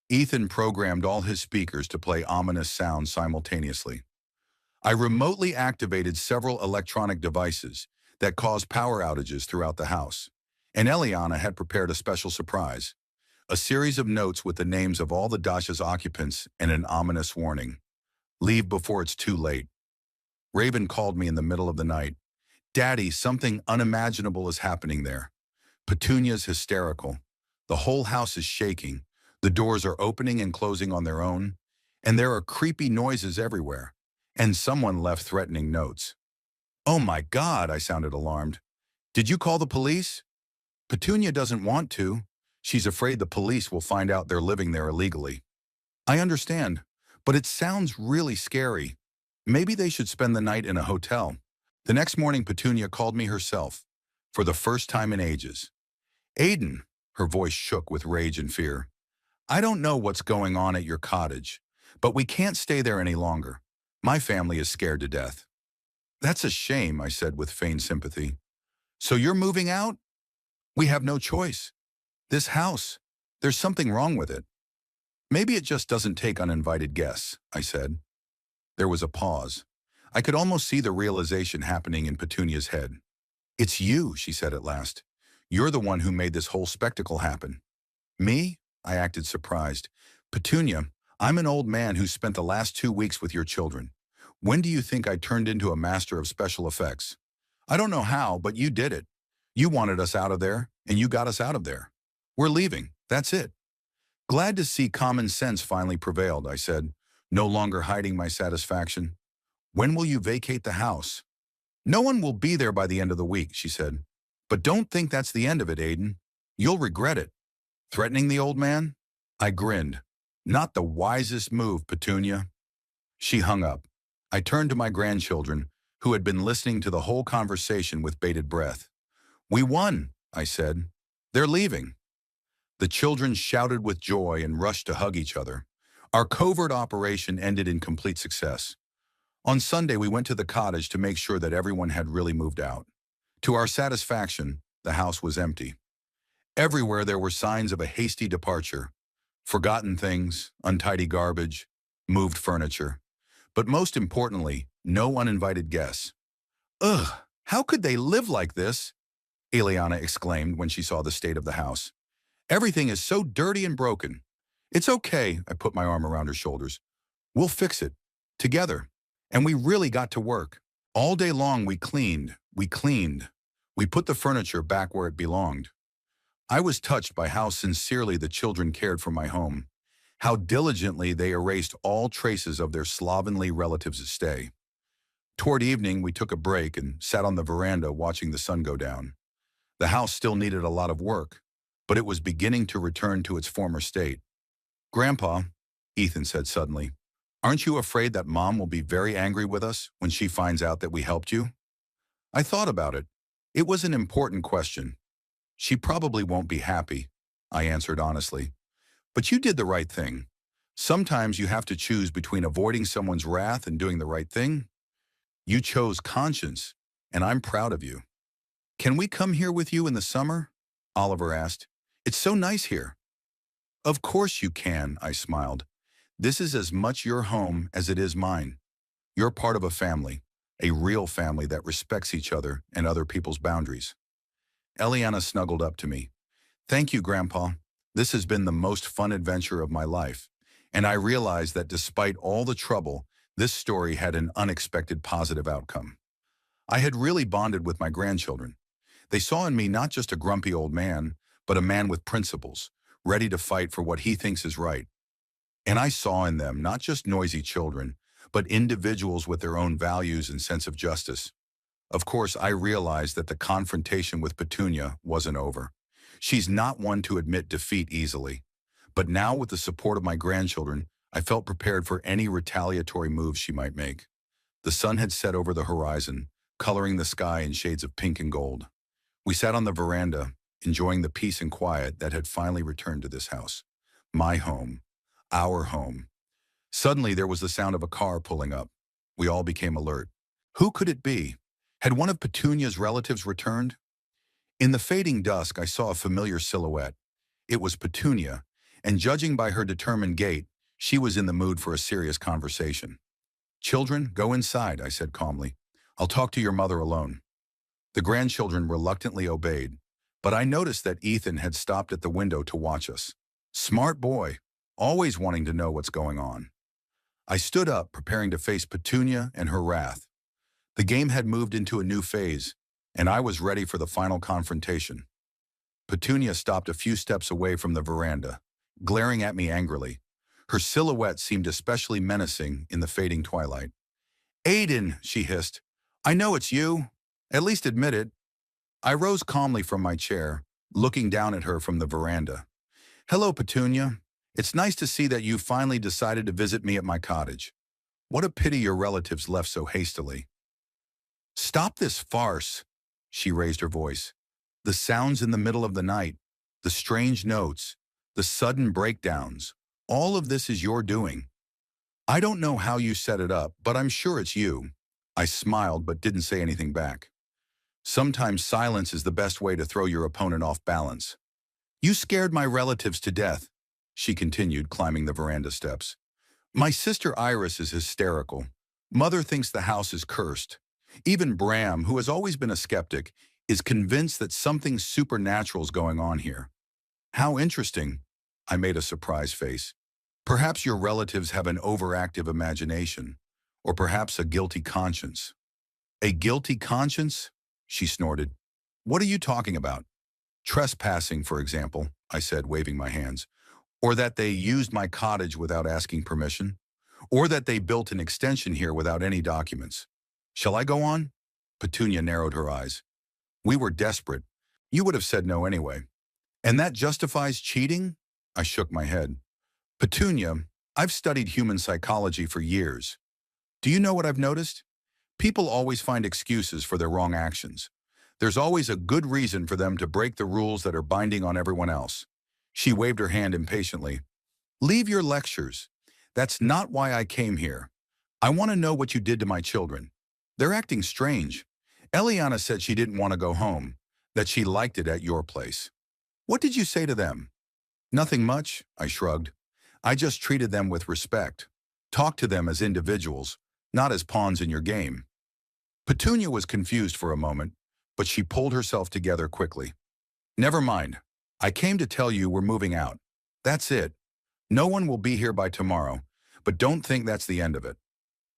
Ethan programmed all his speakers to play ominous sounds simultaneously. I remotely activated several electronic devices that caused power outages throughout the house, and Eliana had prepared a special surprise, a series of notes with the names of all the Dacha's occupants and an ominous warning: "Leave before it's too late." Raven called me in the middle of the night. "Daddy, something unimaginable is happening there. Petunia's hysterical. The whole house is shaking. The doors are opening and closing on their own, and there are creepy noises everywhere. And someone left threatening notes." "Oh my God," I sounded alarmed. "Did you call the police?" "Petunia doesn't want to. She's afraid the police will find out they're living there illegally." "I understand, but it sounds really scary. Maybe they should spend the night in a hotel." The next morning, Petunia called me herself, for the first time in ages. "Aiden," her voice shook with rage and fear, "I don't know what's going on at your cottage, but we can't stay there any longer. My family is scared to death." "That's a shame," I said with feigned sympathy. "So you're moving out?" "We have no choice. This house, there's something wrong with it." "Maybe it just doesn't take uninvited guests," I said. There was a pause. I could almost see the realization happening in Petunia's head. "It's you," she said at last. "You're the one who made this whole spectacle happen." "Me?" I acted surprised. "Petunia, I'm an old man who spent the last 2 weeks with your children. When do you think I turned into a master of special effects? I don't know how, but you did it. You wanted us out of there, and you got us out of there. We're leaving. That's it." "Glad to see common sense finally prevailed," I said, no longer hiding my satisfaction. "When will you vacate the house?" "No one will be there by the end of the week," she said. "But don't think that's the end of it, Aiden. You'll regret it." "Threatening the old man?" I grinned. "Not the wisest move, Petunia." She hung up. I turned to my grandchildren, who had been listening to the whole conversation with bated breath. "We won," I said. "They're leaving." The children shouted with joy and rushed to hug each other. Our covert operation ended in complete success. On Sunday, we went to the cottage to make sure that everyone had really moved out. To our satisfaction, the house was empty. Everywhere there were signs of a hasty departure. Forgotten things, untidy garbage, moved furniture. But most importantly, no uninvited guests. Ugh, how could they live like this? Eliana exclaimed when she saw the state of the house. Everything is so dirty and broken. It's okay, I put my arm around her shoulders. We'll fix it. Together. And we really got to work. All day long we cleaned. We put the furniture back where it belonged. I was touched by how sincerely the children cared for my home, how diligently they erased all traces of their slovenly relatives' stay. Toward evening, we took a break and sat on the veranda watching the sun go down. The house still needed a lot of work, but it was beginning to return to its former state. Grandpa, Ethan said suddenly, aren't you afraid that Mom will be very angry with us when she finds out that we helped you? I thought about it. It was an important question. She probably won't be happy, I answered honestly. But you did the right thing. Sometimes you have to choose between avoiding someone's wrath and doing the right thing. You chose conscience, and I'm proud of you. Can we come here with you in the summer? Oliver asked. It's so nice here. Of course you can, I smiled. This is as much your home as it is mine. You're part of a real family that respects each other and other people's boundaries. Eliana snuggled up to me. Thank you, Grandpa. This has been the most fun adventure of my life, and I realized that despite all the trouble, this story had an unexpected positive outcome. I had really bonded with my grandchildren. They saw in me not just a grumpy old man, but a man with principles, ready to fight for what he thinks is right. And I saw in them not just noisy children, but individuals with their own values and sense of justice. Of course, I realized that the confrontation with Petunia wasn't over. She's not one to admit defeat easily. But now, with the support of my grandchildren, I felt prepared for any retaliatory moves she might make. The sun had set over the horizon, coloring the sky in shades of pink and gold. We sat on the veranda, enjoying the peace and quiet that had finally returned to this house. My home. Our home. Suddenly, there was the sound of a car pulling up. We all became alert. Who could it be? Had one of Petunia's relatives returned? In the fading dusk, I saw a familiar silhouette. It was Petunia, and judging by her determined gait, she was in the mood for a serious conversation. Children, go inside, I said calmly. I'll talk to your mother alone. The grandchildren reluctantly obeyed, but I noticed that Ethan had stopped at the window to watch us. Smart boy, always wanting to know what's going on. I stood up, preparing to face Petunia and her wrath. The game had moved into a new phase, and I was ready for the final confrontation. Petunia stopped a few steps away from the veranda, glaring at me angrily. Her silhouette seemed especially menacing in the fading twilight. Aiden, she hissed. I know it's you. At least admit it. I rose calmly from my chair, looking down at her from the veranda. Hello, Petunia. It's nice to see that you finally decided to visit me at my cottage. What a pity your relatives left so hastily. Stop this farce, she raised her voice. The sounds in the middle of the night, the strange notes, the sudden breakdowns, all of this is your doing. I don't know how you set it up, but I'm sure it's you. I smiled but didn't say anything back. Sometimes silence is the best way to throw your opponent off balance. You scared my relatives to death, she continued, climbing the veranda steps. My sister Iris is hysterical. Mother thinks the house is cursed. Even Bram, who has always been a skeptic, is convinced that something supernatural is going on here. How interesting. I made a surprised face. Perhaps your relatives have an overactive imagination, or perhaps a guilty conscience. A guilty conscience? She snorted. What are you talking about? Trespassing, for example, I said, waving my hands. Or that they used my cottage without asking permission. Or that they built an extension here without any documents. Shall I go on? Petunia narrowed her eyes. We were desperate. You would have said no anyway. And that justifies cheating? I shook my head. Petunia, I've studied human psychology for years. Do you know what I've noticed? People always find excuses for their wrong actions. There's always a good reason for them to break the rules that are binding on everyone else. She waved her hand impatiently. Leave your lectures. That's not why I came here. I want to know what you did to my children. They're acting strange. Eliana said she didn't want to go home, that she liked it at your place. What did you say to them? Nothing much, I shrugged. I just treated them with respect. Talked to them as individuals, not as pawns in your game. Petunia was confused for a moment, but she pulled herself together quickly. Never mind. I came to tell you we're moving out. That's it. No one will be here by tomorrow, but don't think that's the end of it.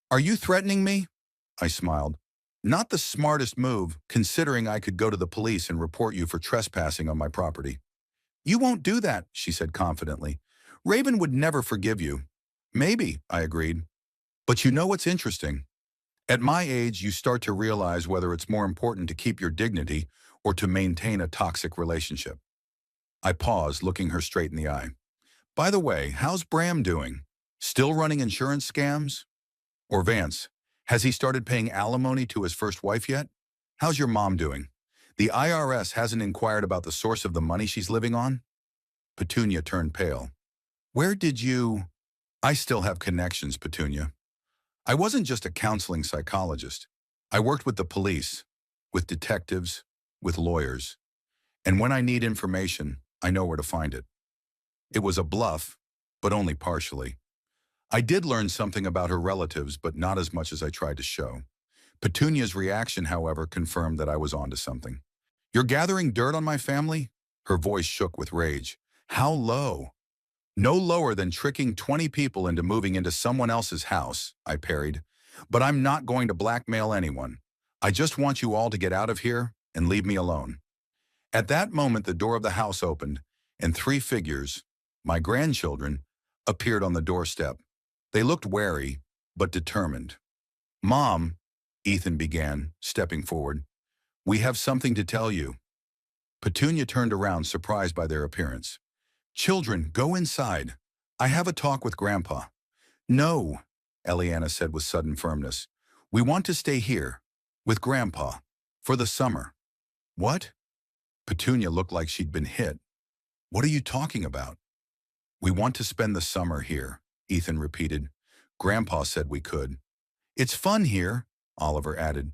Are you threatening me? I smiled. Not the smartest move, considering I could go to the police and report you for trespassing on my property. You won't do that, she said confidently. Raven would never forgive you. Maybe, I agreed. But you know what's interesting? At my age, you start to realize whether it's more important to keep your dignity or to maintain a toxic relationship. I paused, looking her straight in the eye. By the way, how's Bram doing? Still running insurance scams? Or Vance, has he started paying alimony to his first wife yet? How's your mom doing? The IRS hasn't inquired about the source of the money she's living on? Petunia turned pale. Where did you... I still have connections, Petunia. I wasn't just a counseling psychologist. I worked with the police, with detectives, with lawyers. And when I need information, I know where to find it. It was a bluff, but only partially. I did learn something about her relatives, but not as much as I tried to show. Petunia's reaction, however, confirmed that I was onto something. You're gathering dirt on my family? Her voice shook with rage. How low? No lower than tricking 20 people into moving into someone else's house, I parried. But I'm not going to blackmail anyone. I just want you all to get out of here and leave me alone. At that moment, the door of the house opened, and 3 figures, my grandchildren, appeared on the doorstep. They looked wary, but determined. Mom, Ethan began, stepping forward, we have something to tell you. Petunia turned around, surprised by their appearance. Children, go inside. I have a talk with Grandpa. No, Eliana said with sudden firmness. We want to stay here, with Grandpa, for the summer. What? Petunia looked like she'd been hit. What are you talking about? We want to spend the summer here, Ethan repeated. Grandpa said we could. It's fun here, Oliver added.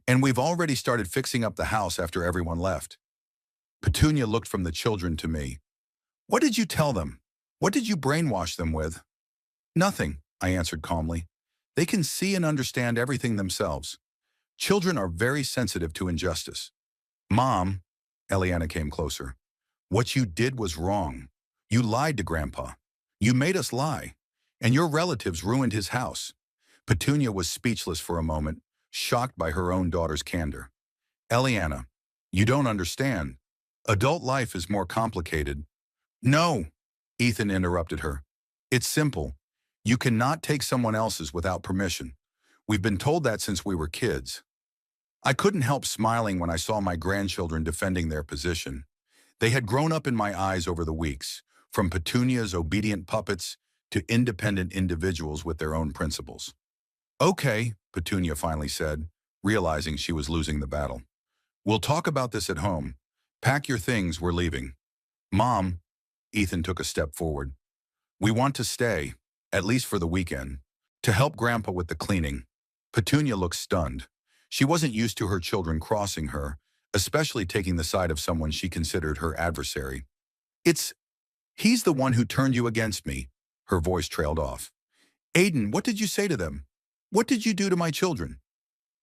And we've already started fixing up the house after everyone left. Petunia looked from the children to me. What did you tell them? What did you brainwash them with? Nothing, I answered calmly. They can see and understand everything themselves. Children are very sensitive to injustice. Mom, Eliana came closer. What you did was wrong. You lied to Grandpa. You made us lie. And your relatives ruined his house. Petunia was speechless for a moment, shocked by her own daughter's candor. Eliana, you don't understand. Adult life is more complicated. No, Ethan interrupted her. It's simple. You cannot take someone else's without permission. We've been told that since we were kids. I couldn't help smiling when I saw my grandchildren defending their position. They had grown up in my eyes over the weeks, from Petunia's obedient puppets to independent individuals with their own principles. Okay, Petunia finally said, realizing she was losing the battle. We'll talk about this at home. Pack your things, we're leaving. Mom, Ethan took a step forward. We want to stay, at least for the weekend, to help Grandpa with the cleaning. Petunia looked stunned. She wasn't used to her children crossing her, especially taking the side of someone she considered her adversary. He's the one who turned you against me, her voice trailed off. Aiden, what did you say to them? What did you do to my children?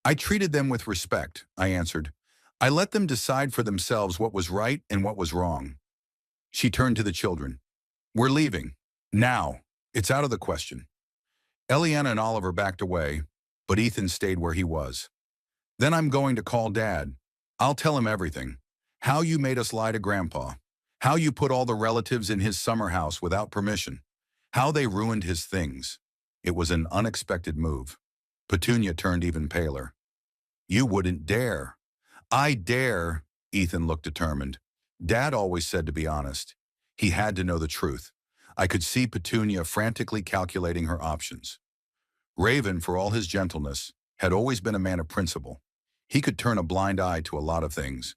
I treated them with respect, I answered. I let them decide for themselves what was right and what was wrong. She turned to the children. We're leaving. Now. It's out of the question. Eliana and Oliver backed away, but Ethan stayed where he was. Then I'm going to call Dad. I'll tell him everything. How you made us lie to Grandpa. How you put all the relatives in his summer house without permission. How they ruined his things. It was an unexpected move. Petunia turned even paler. You wouldn't dare. I dare, Ethan looked determined. Dad always said to be honest. He had to know the truth. I could see Petunia frantically calculating her options. Raven, for all his gentleness, had always been a man of principle. He could turn a blind eye to a lot of things,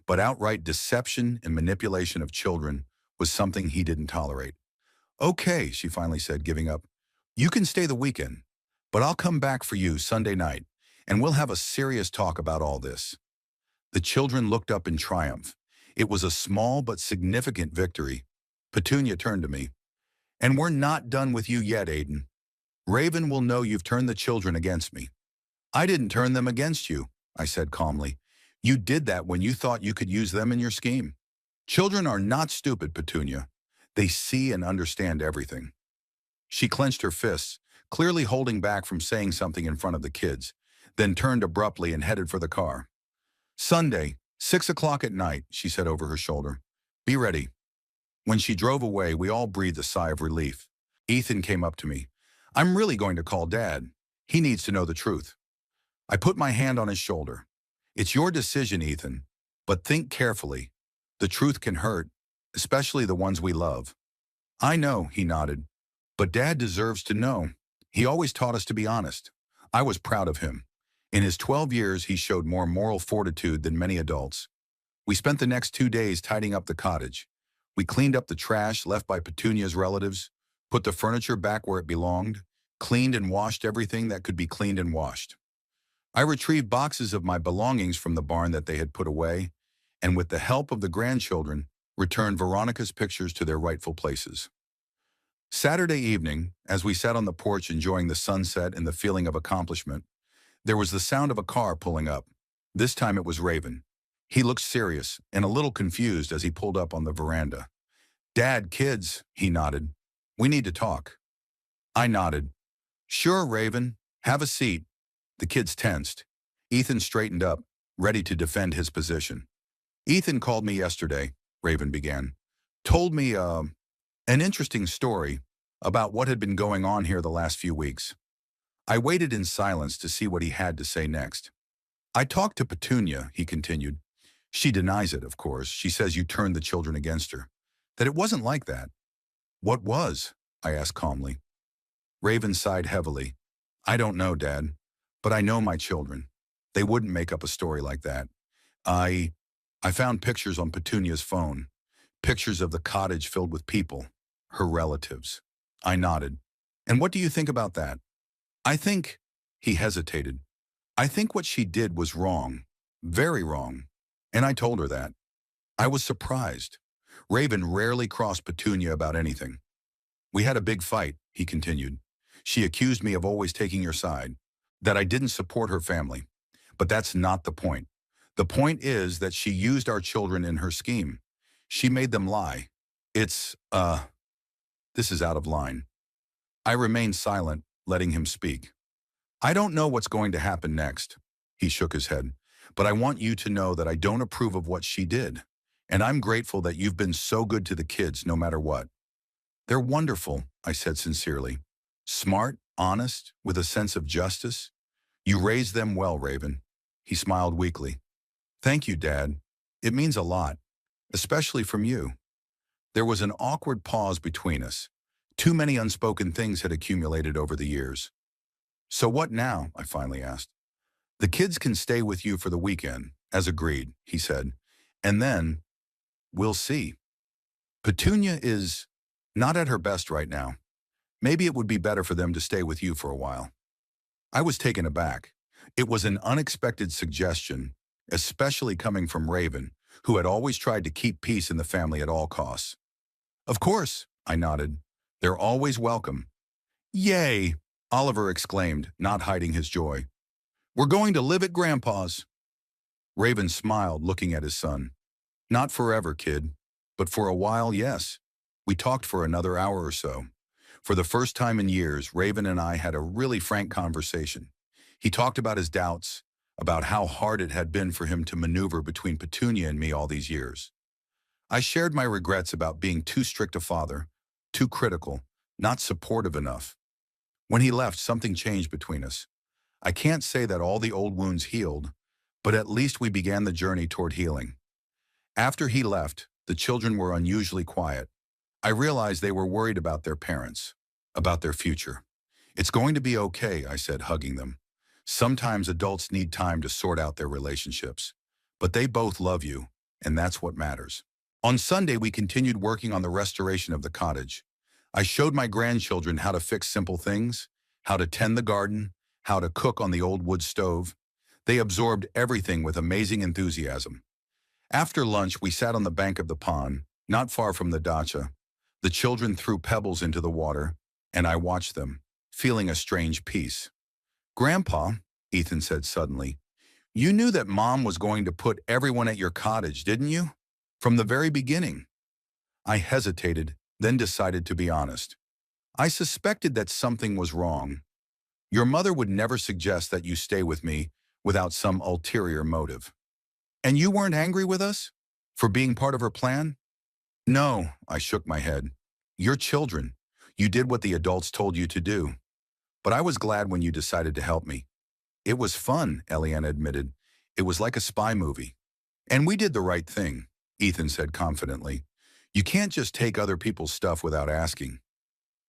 but outright deception and manipulation of children was something he didn't tolerate. Okay, she finally said, giving up. You can stay the weekend, but I'll come back for you Sunday night, and we'll have a serious talk about all this. The children looked up in triumph. It was a small but significant victory. Petunia turned to me. And we're not done with you yet, Aiden. Raven will know you've turned the children against me. I didn't turn them against you, I said calmly. You did that when you thought you could use them in your scheme. Children are not stupid, Petunia. They see and understand everything. She clenched her fists, clearly holding back from saying something in front of the kids, then turned abruptly and headed for the car. Sunday, 6 o'clock at night, she said over her shoulder. Be ready. When she drove away, we all breathed a sigh of relief. Ethan came up to me. I'm really going to call Dad. He needs to know the truth. I put my hand on his shoulder. It's your decision, Ethan, but think carefully. The truth can hurt, especially the ones we love. I know, he nodded, but Dad deserves to know. He always taught us to be honest. I was proud of him. In his 12 years, he showed more moral fortitude than many adults. We spent the next 2 days tidying up the cottage. We cleaned up the trash left by Petunia's relatives, put the furniture back where it belonged, cleaned and washed everything that could be cleaned and washed. I retrieved boxes of my belongings from the barn that they had put away, and with the help of the grandchildren, returned Veronica's pictures to their rightful places. Saturday evening, as we sat on the porch enjoying the sunset and the feeling of accomplishment, there was the sound of a car pulling up. This time it was Raven. He looked serious and a little confused as he pulled up on the veranda. Dad, kids, he nodded. We need to talk. I nodded. Sure, Raven. Have a seat. The kids tensed. Ethan straightened up, ready to defend his position. Ethan called me yesterday, Raven began. Told me, an interesting story about what had been going on here the last few weeks. I waited in silence to see what he had to say next. I talked to Petunia, he continued. She denies it, of course. She says you turned the children against her. That it wasn't like that. What was? I asked calmly. Raven sighed heavily. I don't know, Dad, but I know my children. They wouldn't make up a story like that. I found pictures on Petunia's phone, pictures of the cottage filled with people, her relatives. I nodded. And what do you think about that? I think, he hesitated. I think what she did was wrong, very wrong. And I told her that. I was surprised. Raven rarely crossed Petunia about anything. We had a big fight, he continued. She accused me of always taking your side, that I didn't support her family. But that's not the point. The point is that she used our children in her scheme. She made them lie. This is out of line. I remained silent, letting him speak. I don't know what's going to happen next. He shook his head. But I want you to know that I don't approve of what she did. And I'm grateful that you've been so good to the kids no matter what. They're wonderful, I said sincerely. Smart, honest, with a sense of justice. You raised them well, Raven. He smiled weakly. Thank you, Dad. It means a lot, especially from you. There was an awkward pause between us. Too many unspoken things had accumulated over the years. So what now? I finally asked. The kids can stay with you for the weekend, as agreed, he said. And then, we'll see. Petunia is not at her best right now. Maybe it would be better for them to stay with you for a while. I was taken aback. It was an unexpected suggestion, especially coming from Raven, who had always tried to keep peace in the family at all costs. Of course, I nodded. They're always welcome. Yay! Oliver exclaimed, not hiding his joy. We're going to live at Grandpa's. Raven smiled, looking at his son. Not forever, kid, but for a while, yes. We talked for another hour or so. For the first time in years, Raven and I had a really frank conversation. He talked about his doubts, about how hard it had been for him to maneuver between Petunia and me all these years. I shared my regrets about being too strict a father, too critical, not supportive enough. When he left, something changed between us. I can't say that all the old wounds healed, but at least we began the journey toward healing. After he left, the children were unusually quiet. I realized they were worried about their parents, about their future. It's going to be okay, I said, hugging them. Sometimes adults need time to sort out their relationships, but they both love you, and that's what matters. On Sunday, we continued working on the restoration of the cottage. I showed my grandchildren how to fix simple things, how to tend the garden, how to cook on the old wood stove. They absorbed everything with amazing enthusiasm. After lunch, we sat on the bank of the pond, not far from the dacha. The children threw pebbles into the water, and I watched them, feeling a strange peace. Grandpa, Ethan said suddenly, you knew that Mom was going to put everyone at your cottage, didn't you? From the very beginning. I hesitated, then decided to be honest. I suspected that something was wrong. Your mother would never suggest that you stay with me without some ulterior motive. And you weren't angry with us? For being part of her plan? No, I shook my head. You're children. You did what the adults told you to do. But I was glad when you decided to help me. It was fun, Eliana admitted. It was like a spy movie. And we did the right thing, Ethan said confidently. You can't just take other people's stuff without asking.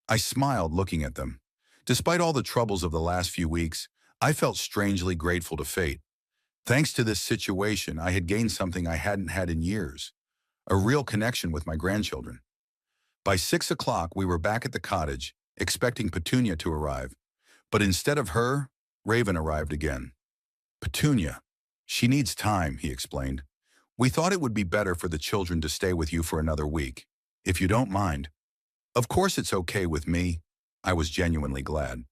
I smiled looking at them. Despite all the troubles of the last few weeks, I felt strangely grateful to fate. Thanks to this situation, I had gained something I hadn't had in years, a real connection with my grandchildren. By 6 o'clock, we were back at the cottage, expecting Petunia to arrive. But instead of her, Raven arrived again. Petunia. She needs time, he explained. We thought it would be better for the children to stay with you for another week, if you don't mind. Of course it's okay with me. I was genuinely glad.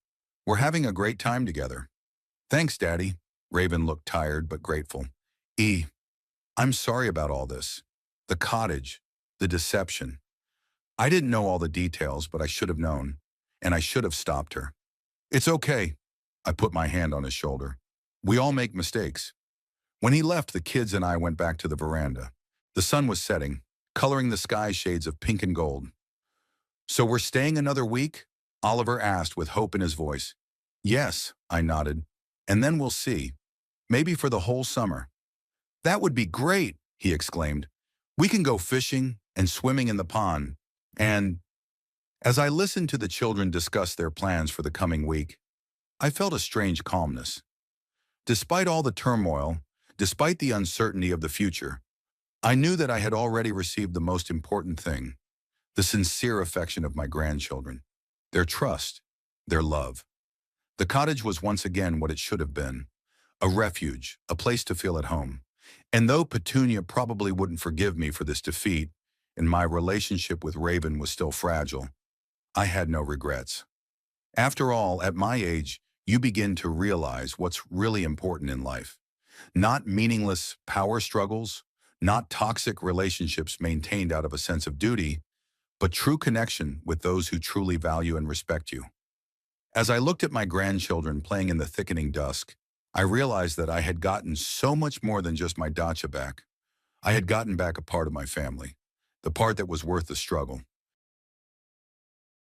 We're having a great time together. Thanks, Daddy. Raven looked tired but grateful. I'm sorry about all this. The cottage, the deception. I didn't know all the details, but I should have known, and I should have stopped her. It's okay. I put my hand on his shoulder. We all make mistakes. When he left, the kids and I went back to the veranda. The sun was setting, coloring the sky shades of pink and gold. So we're staying another week? Oliver asked with hope in his voice. Yes, I nodded. And then we'll see. Maybe for the whole summer. That would be great, he exclaimed. We can go fishing and swimming in the pond. And as I listened to the children discuss their plans for the coming week, I felt a strange calmness. Despite all the turmoil, despite the uncertainty of the future, I knew that I had already received the most important thing, the sincere affection of my grandchildren, their trust, their love. The cottage was once again what it should have been, a refuge, a place to feel at home. And though Petunia probably wouldn't forgive me for this defeat, and my relationship with Raven was still fragile, I had no regrets. After all, at my age, you begin to realize what's really important in life. Not meaningless power struggles, not toxic relationships maintained out of a sense of duty, but true connection with those who truly value and respect you. As I looked at my grandchildren playing in the thickening dusk, I realized that I had gotten so much more than just my dacha back. I had gotten back a part of my family, the part that was worth the struggle.